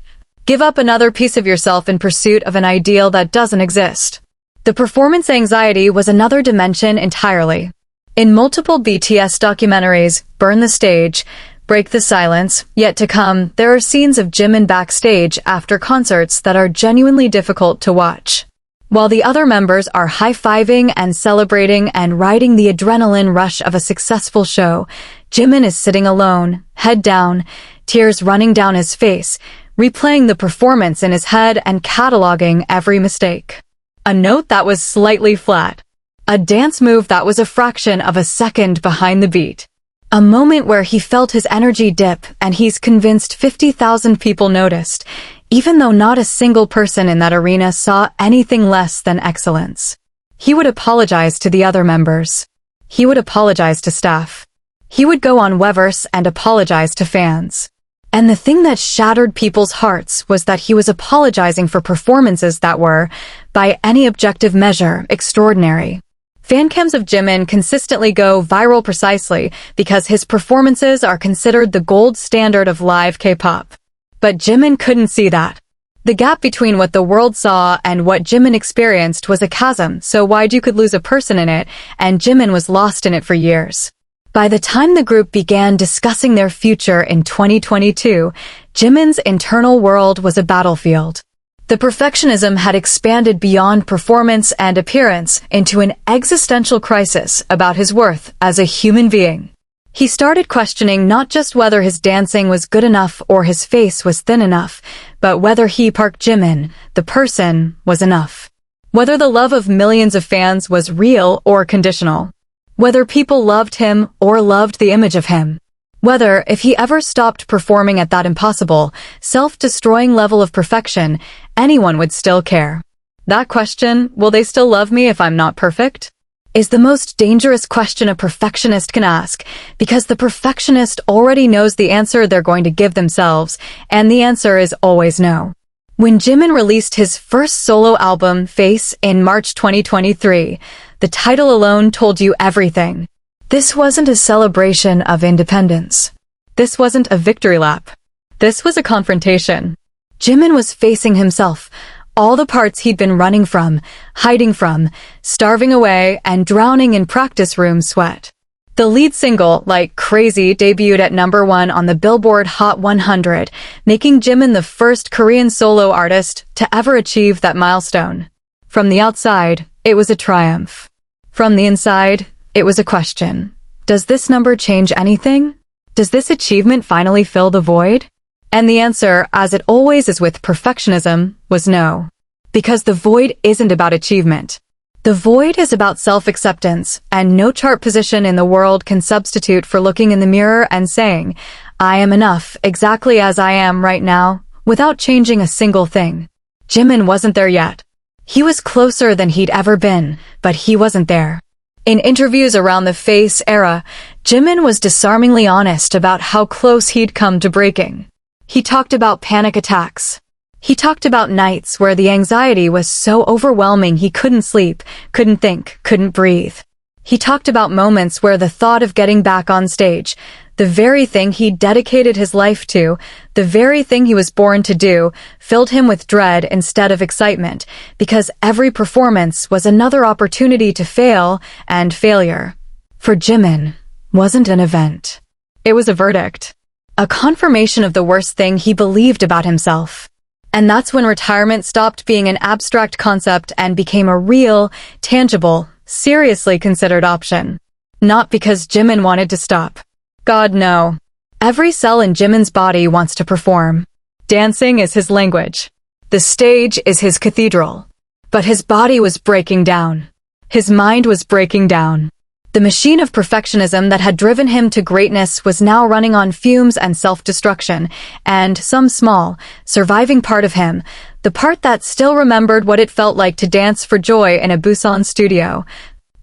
Give up another piece of yourself in pursuit of an ideal that doesn't exist. The performance anxiety was another dimension entirely. In multiple BTS documentaries, Burn the Stage, Break the Silence, Yet to Come, there are scenes of Jimin backstage after concerts that are genuinely difficult to watch. While the other members are high-fiving and celebrating and riding the adrenaline rush of a successful show, Jimin is sitting alone, head down, tears running down his face, replaying the performance in his head and cataloging every mistake. A note that was slightly flat. A dance move that was a fraction of a second behind the beat. A moment where he felt his energy dip and he's convinced 50,000 people noticed, even though not a single person in that arena saw anything less than excellence. He would apologize to the other members. He would apologize to staff. He would go on Weverse and apologize to fans. And the thing that shattered people's hearts was that he was apologizing for performances that were, by any objective measure, extraordinary. Fancams of Jimin consistently go viral precisely because his performances are considered the gold standard of live K-pop. But Jimin couldn't see that. The gap between what the world saw and what Jimin experienced was a chasm so wide you could lose a person in it, and Jimin was lost in it for years. By the time the group began discussing their future in 2022, Jimin's internal world was a battlefield. The perfectionism had expanded beyond performance and appearance into an existential crisis about his worth as a human being. He started questioning not just whether his dancing was good enough or his face was thin enough, but whether he, Park Jimin, the person, was enough. Whether the love of millions of fans was real or conditional. Whether people loved him or loved the image of him. Whether, if he ever stopped performing at that impossible, self-destroying level of perfection, anyone would still care. That question, will they still love me if I'm not perfect? Is the most dangerous question a perfectionist can ask, because the perfectionist already knows the answer they're going to give themselves, and the answer is always no. When Jimin released his first solo album, Face, in March 2023, the title alone told you everything. This wasn't a celebration of independence. This wasn't a victory lap. This was a confrontation. Jimin was facing himself, all the parts he'd been running from, hiding from, starving away, and drowning in practice room sweat. The lead single, Like Crazy, debuted at #1 on the Billboard Hot 100, making Jimin the first Korean solo artist to ever achieve that milestone. From the outside, it was a triumph. From the inside, it was a question. Does this number change anything? Does this achievement finally fill the void? And the answer, as it always is with perfectionism, was no. Because the void isn't about achievement. The void is about self-acceptance, and no chart position in the world can substitute for looking in the mirror and saying, I am enough exactly as I am right now, without changing a single thing. Jimin wasn't there yet. He was closer than he'd ever been, but he wasn't there. In interviews around the Face era, Jimin was disarmingly honest about how close he'd come to breaking. He talked about panic attacks. He talked about nights where the anxiety was so overwhelming he couldn't sleep, couldn't think, couldn't breathe. He talked about moments where the thought of getting back on stage, the very thing he dedicated his life to, the very thing he was born to do, filled him with dread instead of excitement, because every performance was another opportunity to fail, and failure, for Jimin, wasn't an event. It was a verdict. A confirmation of the worst thing he believed about himself. And that's when retirement stopped being an abstract concept and became a real, tangible, seriously considered option. Not because Jimin wanted to stop. God, no. Every cell in Jimin's body wants to perform. Dancing is his language. The stage is his cathedral. But his body was breaking down. His mind was breaking down. The machine of perfectionism that had driven him to greatness was now running on fumes and self-destruction, and some small, surviving part of him, the part that still remembered what it felt like to dance for joy in a Busan studio,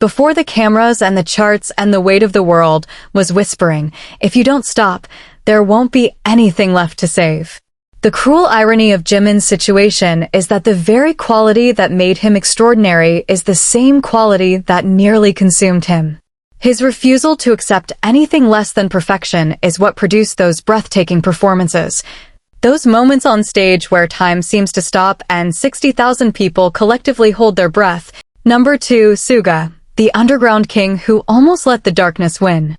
before the cameras and the charts and the weight of the world, was whispering, if you don't stop, there won't be anything left to save. The cruel irony of Jimin's situation is that the very quality that made him extraordinary is the same quality that nearly consumed him. His refusal to accept anything less than perfection is what produced those breathtaking performances. Those moments on stage where time seems to stop and 60,000 people collectively hold their breath. Number 2, Suga, the underground king who almost let the darkness win.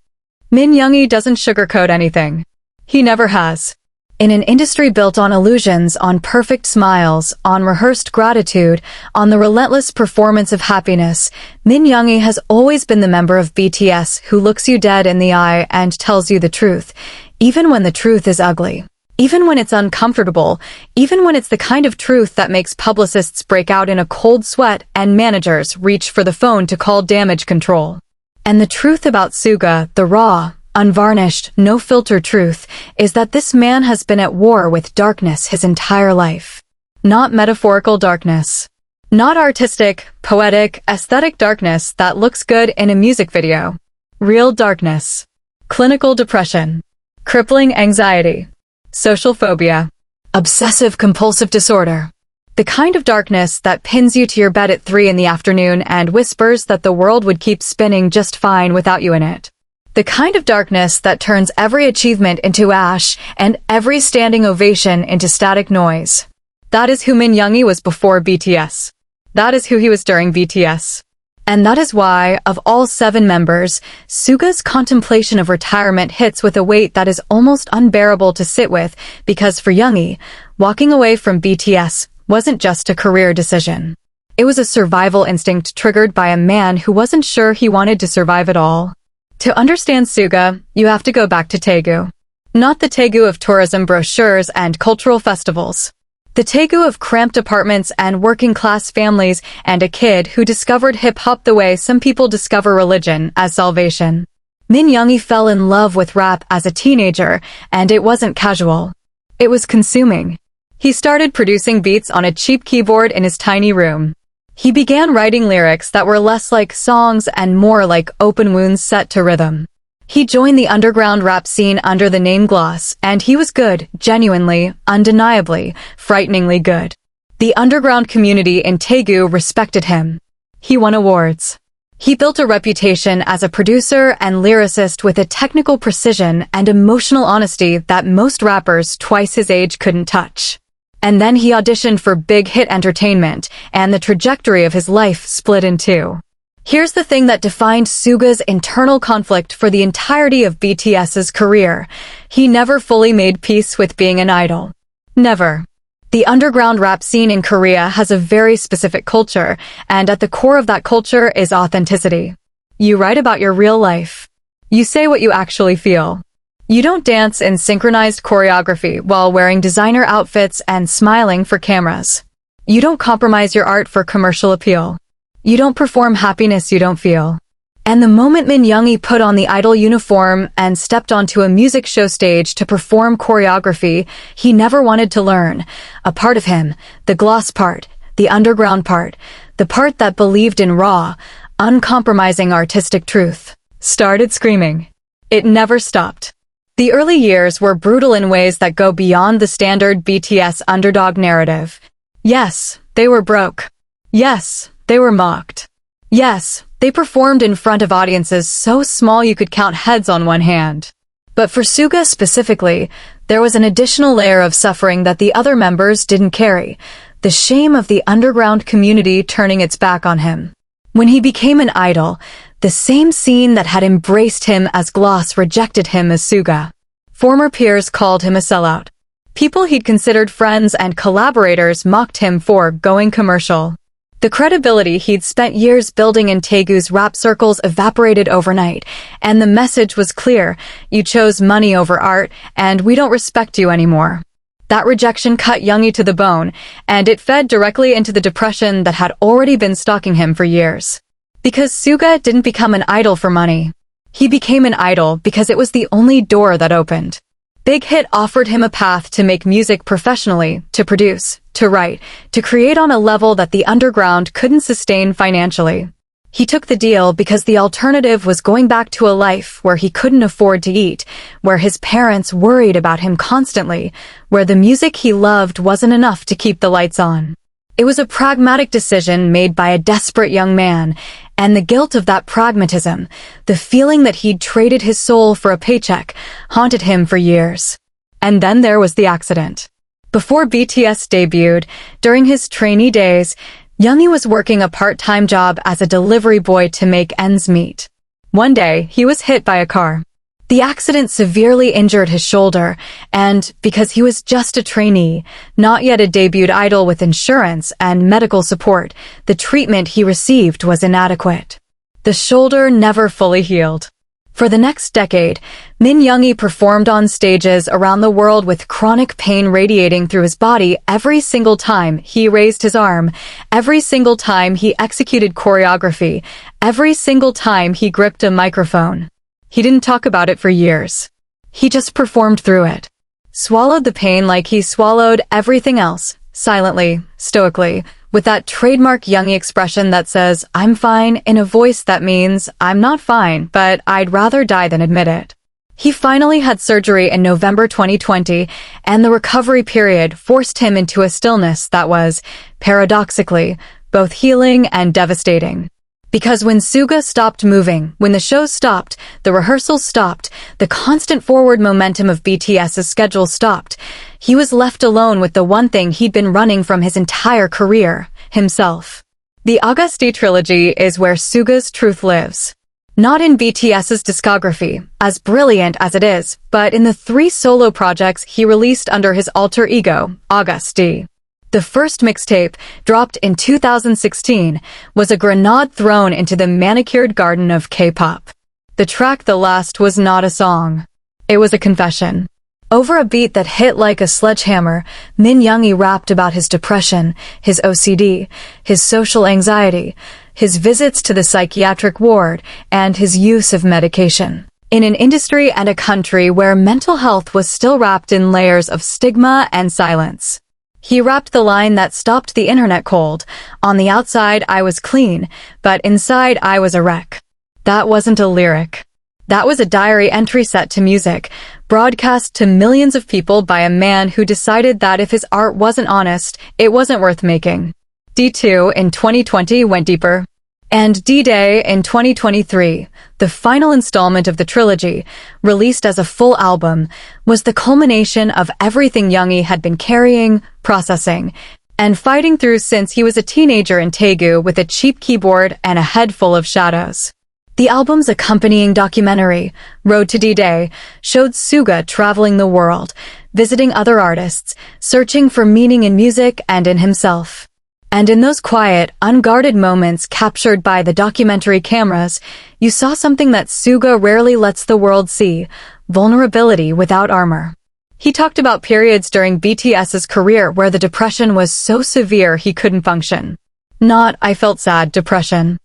Min Youngie doesn't sugarcoat anything. He never has. In an industry built on illusions, on perfect smiles, on rehearsed gratitude, on the relentless performance of happiness, Min Youngie has always been the member of BTS who looks you dead in the eye and tells you the truth, even when the truth is ugly. Even when it's uncomfortable, even when it's the kind of truth that makes publicists break out in a cold sweat and managers reach for the phone to call damage control. And the truth about Suga, the raw, unvarnished, no-filter truth, is that this man has been at war with darkness his entire life. Not metaphorical darkness. Not artistic, poetic, aesthetic darkness that looks good in a music video. Real darkness. Clinical depression. Crippling anxiety. Social phobia. Obsessive-compulsive disorder. The kind of darkness that pins you to your bed at 3 in the afternoon and whispers that the world would keep spinning just fine without you in it. The kind of darkness that turns every achievement into ash and every standing ovation into static noise. That is who Min Youngie was before BTS. That is who he was during BTS. And that is why, of all 7 members, Suga's contemplation of retirement hits with a weight that is almost unbearable to sit with, because for Youngie, walking away from BTS wasn't just a career decision. It was a survival instinct triggered by a man who wasn't sure he wanted to survive at all. To understand Suga, you have to go back to Taegu. Not the Taegu of tourism brochures and cultural festivals. The Taegu of cramped apartments and working-class families and a kid who discovered hip-hop the way some people discover religion, as salvation. Min Youngie fell in love with rap as a teenager, and it wasn't casual. It was consuming. He started producing beats on a cheap keyboard in his tiny room. He began writing lyrics that were less like songs and more like open wounds set to rhythm. He joined the underground rap scene under the name Gloss, and he was good, genuinely, undeniably, frighteningly good. The underground community in Taegu respected him. He won awards. He built a reputation as a producer and lyricist with a technical precision and emotional honesty that most rappers twice his age couldn't touch. And then he auditioned for Big Hit Entertainment, and the trajectory of his life split in 2. Here's the thing that defined Suga's internal conflict for the entirety of BTS's career. He never fully made peace with being an idol. Never. The underground rap scene in Korea has a very specific culture, and at the core of that culture is authenticity. You write about your real life. You say what you actually feel. You don't dance in synchronized choreography while wearing designer outfits and smiling for cameras. You don't compromise your art for commercial appeal. You don't perform happiness you don't feel. And the moment Min Youngie put on the idol uniform and stepped onto a music show stage to perform choreography, he never wanted to learn. A part of him, the gloss part, the underground part, the part that believed in raw, uncompromising artistic truth, started screaming. It never stopped. The early years were brutal in ways that go beyond the standard BTS underdog narrative. Yes, they were broke. Yes, they were mocked. Yes, they performed in front of audiences so small you could count heads on one hand. But for Suga specifically, there was an additional layer of suffering that the other members didn't carry, the shame of the underground community turning its back on him. When he became an idol, the same scene that had embraced him as Gloss rejected him as Suga. Former peers called him a sellout. People he'd considered friends and collaborators mocked him for going commercial. The credibility he'd spent years building in Taegu's rap circles evaporated overnight, and the message was clear: you chose money over art, and we don't respect you anymore. That rejection cut Youngie to the bone, and it fed directly into the depression that had already been stalking him for years. Because Suga didn't become an idol for money. He became an idol because it was the only door that opened. Big Hit offered him a path to make music professionally, to produce, to write, to create on a level that the underground couldn't sustain financially. He took the deal because the alternative was going back to a life where he couldn't afford to eat, where his parents worried about him constantly, where the music he loved wasn't enough to keep the lights on. It was a pragmatic decision made by a desperate young man, and the guilt of that pragmatism, the feeling that he'd traded his soul for a paycheck, haunted him for years. And then there was the accident. Before BTS debuted, during his trainee days, Youngie was working a part-time job as a delivery boy to make ends meet. One day, he was hit by a car. The accident severely injured his shoulder, and because he was just a trainee, not yet a debuted idol with insurance and medical support, the treatment he received was inadequate. The shoulder never fully healed. For the next decade, Min Youngie performed on stages around the world with chronic pain radiating through his body every single time he raised his arm, every single time he executed choreography, every single time he gripped a microphone. He didn't talk about it for years. He just performed through it. Swallowed the pain like he swallowed everything else, silently, stoically, with that trademark Youngie expression that says, "I'm fine," in a voice that means, "I'm not fine, but I'd rather die than admit it." He finally had surgery in November 2020, and the recovery period forced him into a stillness that was, paradoxically, both healing and devastating. Because when Suga stopped moving, when the show stopped, the rehearsals stopped, the constant forward momentum of BTS's schedule stopped, he was left alone with the one thing he'd been running from his entire career, himself. The Auguste trilogy is where Suga's truth lives. Not in BTS's discography, as brilliant as it is, but in the 3 solo projects he released under his alter ego, Auguste. The first mixtape, dropped in 2016, was a grenade thrown into the manicured garden of K-pop. The track The Last was not a song. It was a confession. Over a beat that hit like a sledgehammer, Min Youngie rapped about his depression, his OCD, his social anxiety, his visits to the psychiatric ward, and his use of medication. In an industry and a country where mental health was still wrapped in layers of stigma and silence. He rapped the line that stopped the internet cold. "On the outside, I was clean, but inside, I was a wreck." That wasn't a lyric. That was a diary entry set to music, broadcast to millions of people by a man who decided that if his art wasn't honest, it wasn't worth making. D2 in 2020 went deeper. And D-Day in 2023, the final installment of the trilogy, released as a full album, was the culmination of everything Youngie had been carrying, processing, and fighting through since he was a teenager in Daegu with a cheap keyboard and a head full of shadows. The album's accompanying documentary, Road to D-Day, showed Suga traveling the world, visiting other artists, searching for meaning in music and in himself. And in those quiet, unguarded moments captured by the documentary cameras, you saw something that Suga rarely lets the world see: vulnerability without armor. He talked about periods during BTS's career where the depression was so severe he couldn't function. Not, "I felt sad," depression.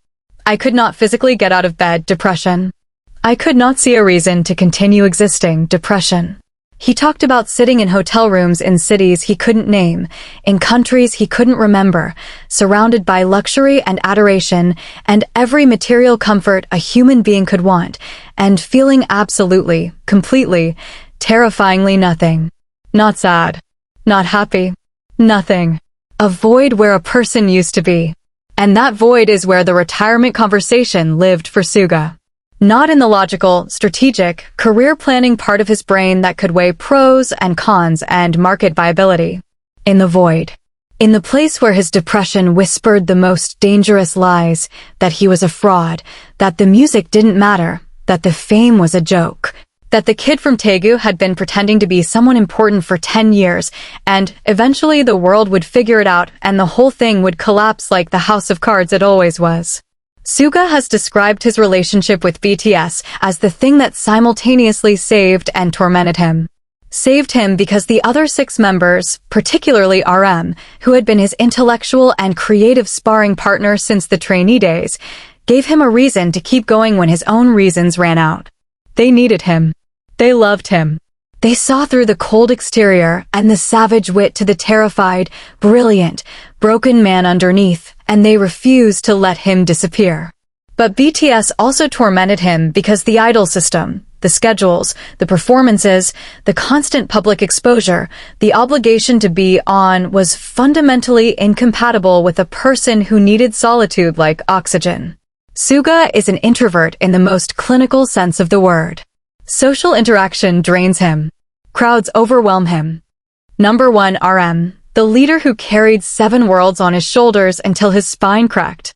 "I could not physically get out of bed," depression. "I could not see a reason to continue existing," depression. He talked about sitting in hotel rooms in cities he couldn't name, in countries he couldn't remember, surrounded by luxury and adoration and every material comfort a human being could want, and feeling absolutely, completely, terrifyingly nothing. Not sad. Not happy. Nothing. A void where a person used to be. And that void is where the retirement conversation lived for Suga. Not in the logical, strategic, career planning part of his brain that could weigh pros and cons and market viability. In the void. In the place where his depression whispered the most dangerous lies, that he was a fraud, that the music didn't matter, that the fame was a joke, that the kid from Daegu had been pretending to be someone important for 10 years, and eventually the world would figure it out and the whole thing would collapse like the house of cards it always was. Suga has described his relationship with BTS as the thing that simultaneously saved and tormented him. Saved him because the other 6 members, particularly RM, who had been his intellectual and creative sparring partner since the trainee days, gave him a reason to keep going when his own reasons ran out. They needed him. They loved him. They saw through the cold exterior and the savage wit to the terrified, brilliant, broken man underneath, and they refused to let him disappear. But BTS also tormented him because the idol system, the schedules, the performances, the constant public exposure, the obligation to be on was fundamentally incompatible with a person who needed solitude like oxygen. Suga is an introvert in the most clinical sense of the word. Social interaction drains him. Crowds overwhelm him. Number 1 RM, the leader who carried 7 worlds on his shoulders until his spine cracked.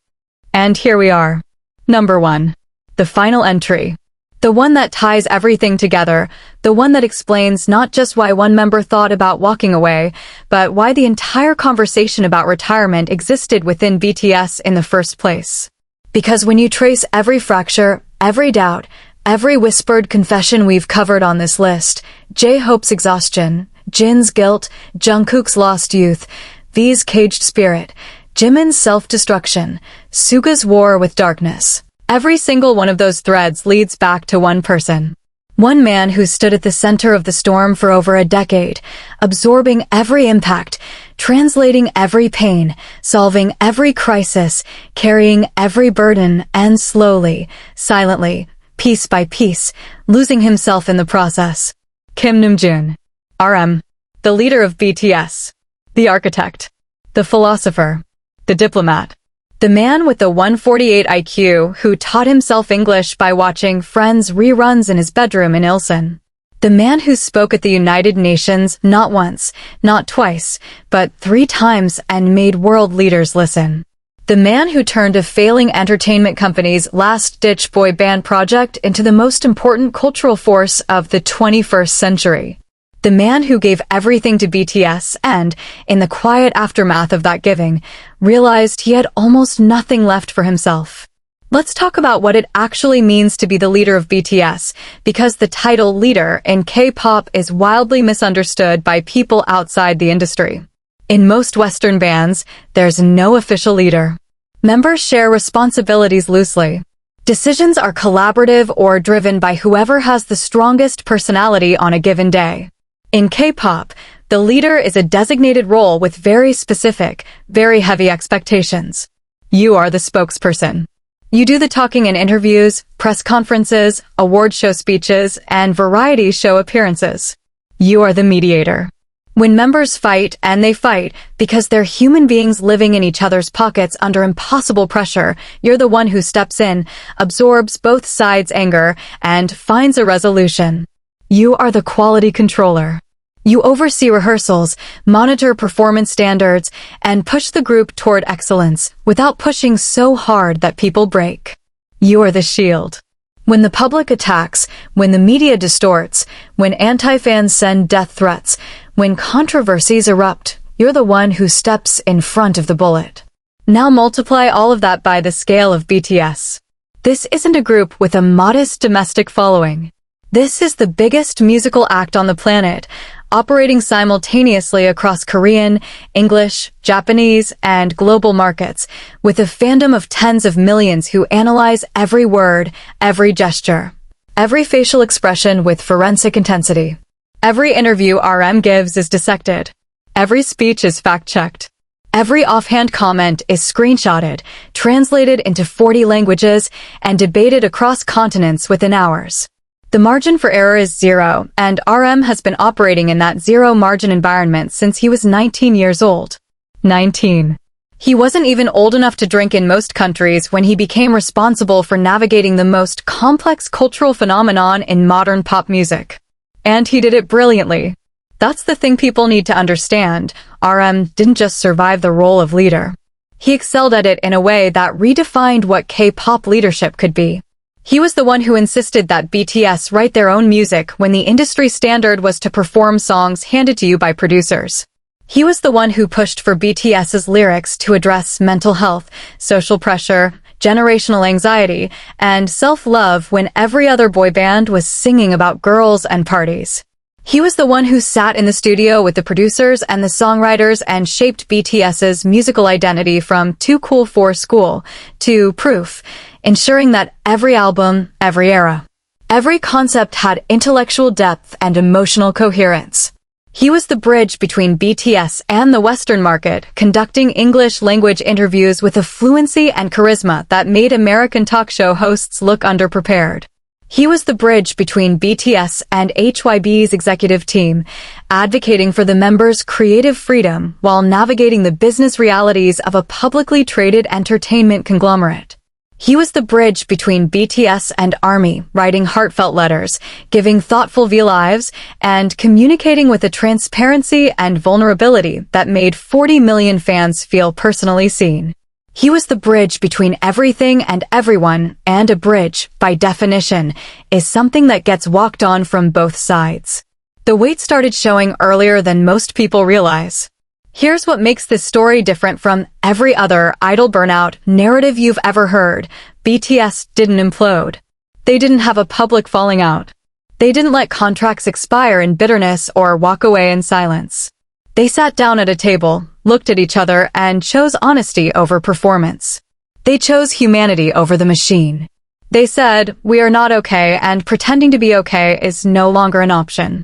And here we are. Number 1. The final entry. The one that ties everything together, the one that explains not just why one member thought about walking away, but why the entire conversation about retirement existed within BTS in the first place. Because when you trace every fracture, every doubt, every whispered confession we've covered on this list, J-Hope's exhaustion, Jin's guilt, Jungkook's lost youth, V's caged spirit, Jimin's self-destruction, Suga's war with darkness. Every single one of those threads leads back to one person. One man who stood at the center of the storm for over a decade, absorbing every impact, translating every pain, solving every crisis, carrying every burden, and slowly, silently, piece by piece, losing himself in the process. Kim Namjoon. RM. The leader of BTS. The architect. The philosopher. The diplomat. The man with the 148 IQ who taught himself English by watching Friends reruns in his bedroom in Ilsan. The man who spoke at the United Nations not once, not twice, but 3 times and made world leaders listen. The man who turned a failing entertainment company's last-ditch boy band project into the most important cultural force of the 21st century. The man who gave everything to BTS and, in the quiet aftermath of that giving, realized he had almost nothing left for himself. Let's talk about what it actually means to be the leader of BTS, because the title leader in K-pop is wildly misunderstood by people outside the industry. In most Western bands, there's no official leader. Members share responsibilities loosely. Decisions are collaborative or driven by whoever has the strongest personality on a given day. In K-pop, the leader is a designated role with very specific, very heavy expectations. You are the spokesperson. You do the talking in interviews, press conferences, award show speeches, and variety show appearances. You are the mediator. When members fight, and they fight because they're human beings living in each other's pockets under impossible pressure, you're the one who steps in, absorbs both sides' anger, and finds a resolution. You are the quality controller. You oversee rehearsals, monitor performance standards, and push the group toward excellence without pushing so hard that people break. You are the shield. When the public attacks, when the media distorts, when anti-fans send death threats, when controversies erupt, you're the one who steps in front of the bullet. Now multiply all of that by the scale of BTS. This isn't a group with a modest domestic following. This is the biggest musical act on the planet, operating simultaneously across Korean, English, Japanese, and global markets, with a fandom of tens of millions who analyze every word, every gesture, every facial expression with forensic intensity. Every interview RM gives is dissected. Every speech is fact-checked. Every offhand comment is screenshotted, translated into 40 languages, and debated across continents within hours. The margin for error is 0, and RM has been operating in that zero-margin environment since he was 19 years old. 19. He wasn't even old enough to drink in most countries when he became responsible for navigating the most complex cultural phenomenon in modern pop music. And he did it brilliantly. That's the thing people need to understand. RM didn't just survive the role of leader. He excelled at it in a way that redefined what K-pop leadership could be. He was the one who insisted that BTS write their own music when the industry standard was to perform songs handed to you by producers. He was the one who pushed for BTS's lyrics to address mental health, social pressure, generational anxiety, and self-love when every other boy band was singing about girls and parties. He was the one who sat in the studio with the producers and the songwriters and shaped BTS's musical identity from Too Cool for School to Proof, ensuring that every album, every era, every concept had intellectual depth and emotional coherence. He was the bridge between BTS and the Western market, conducting English-language interviews with a fluency and charisma that made American talk show hosts look underprepared. He was the bridge between BTS and Hybe's executive team, advocating for the members' creative freedom while navigating the business realities of a publicly traded entertainment conglomerate. He was the bridge between BTS and ARMY, writing heartfelt letters, giving thoughtful V-Lives, and communicating with a transparency and vulnerability that made 40 million fans feel personally seen. He was the bridge between everything and everyone, and a bridge, by definition, is something that gets walked on from both sides. The weight started showing earlier than most people realize. Here's what makes this story different from every other idol burnout narrative you've ever heard. BTS didn't implode. They didn't have a public falling out. They didn't let contracts expire in bitterness or walk away in silence. They sat down at a table, looked at each other, and chose honesty over performance. They chose humanity over the machine. They said, "We are not okay, and pretending to be okay is no longer an option."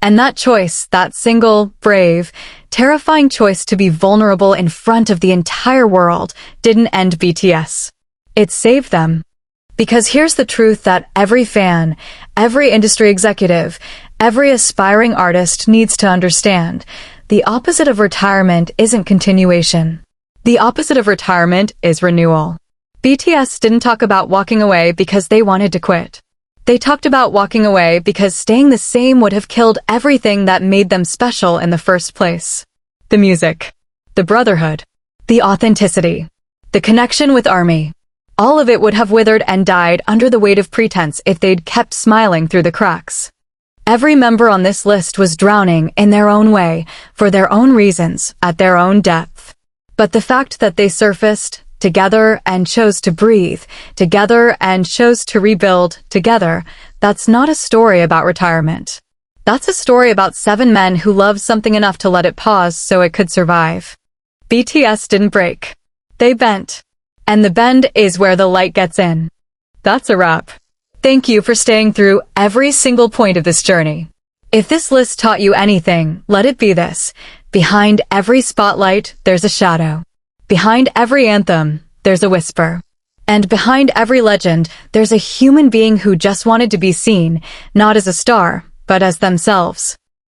And that choice, that single, brave, terrifying choice to be vulnerable in front of the entire world, didn't end BTS. It saved them. Because here's the truth that every fan, every industry executive, every aspiring artist needs to understand. The opposite of retirement isn't continuation. The opposite of retirement is renewal. BTS didn't talk about walking away because they wanted to quit. They talked about walking away because staying the same would have killed everything that made them special in the first place. The music, the brotherhood, the authenticity, the connection with ARMY. All of it would have withered and died under the weight of pretense if they'd kept smiling through the cracks. Every member on this list was drowning in their own way, for their own reasons, at their own depth. But the fact that they surfaced together and chose to breathe, together and chose to rebuild together, that's not a story about retirement. That's a story about 7 men who loved something enough to let it pause so it could survive. BTS didn't break. They bent. And the bend is where the light gets in. That's a wrap. Thank you for staying through every single point of this journey. If this list taught you anything, let it be this. Behind every spotlight, there's a shadow. Behind every anthem, there's a whisper. And behind every legend, there's a human being who just wanted to be seen, not as a star, but as themselves.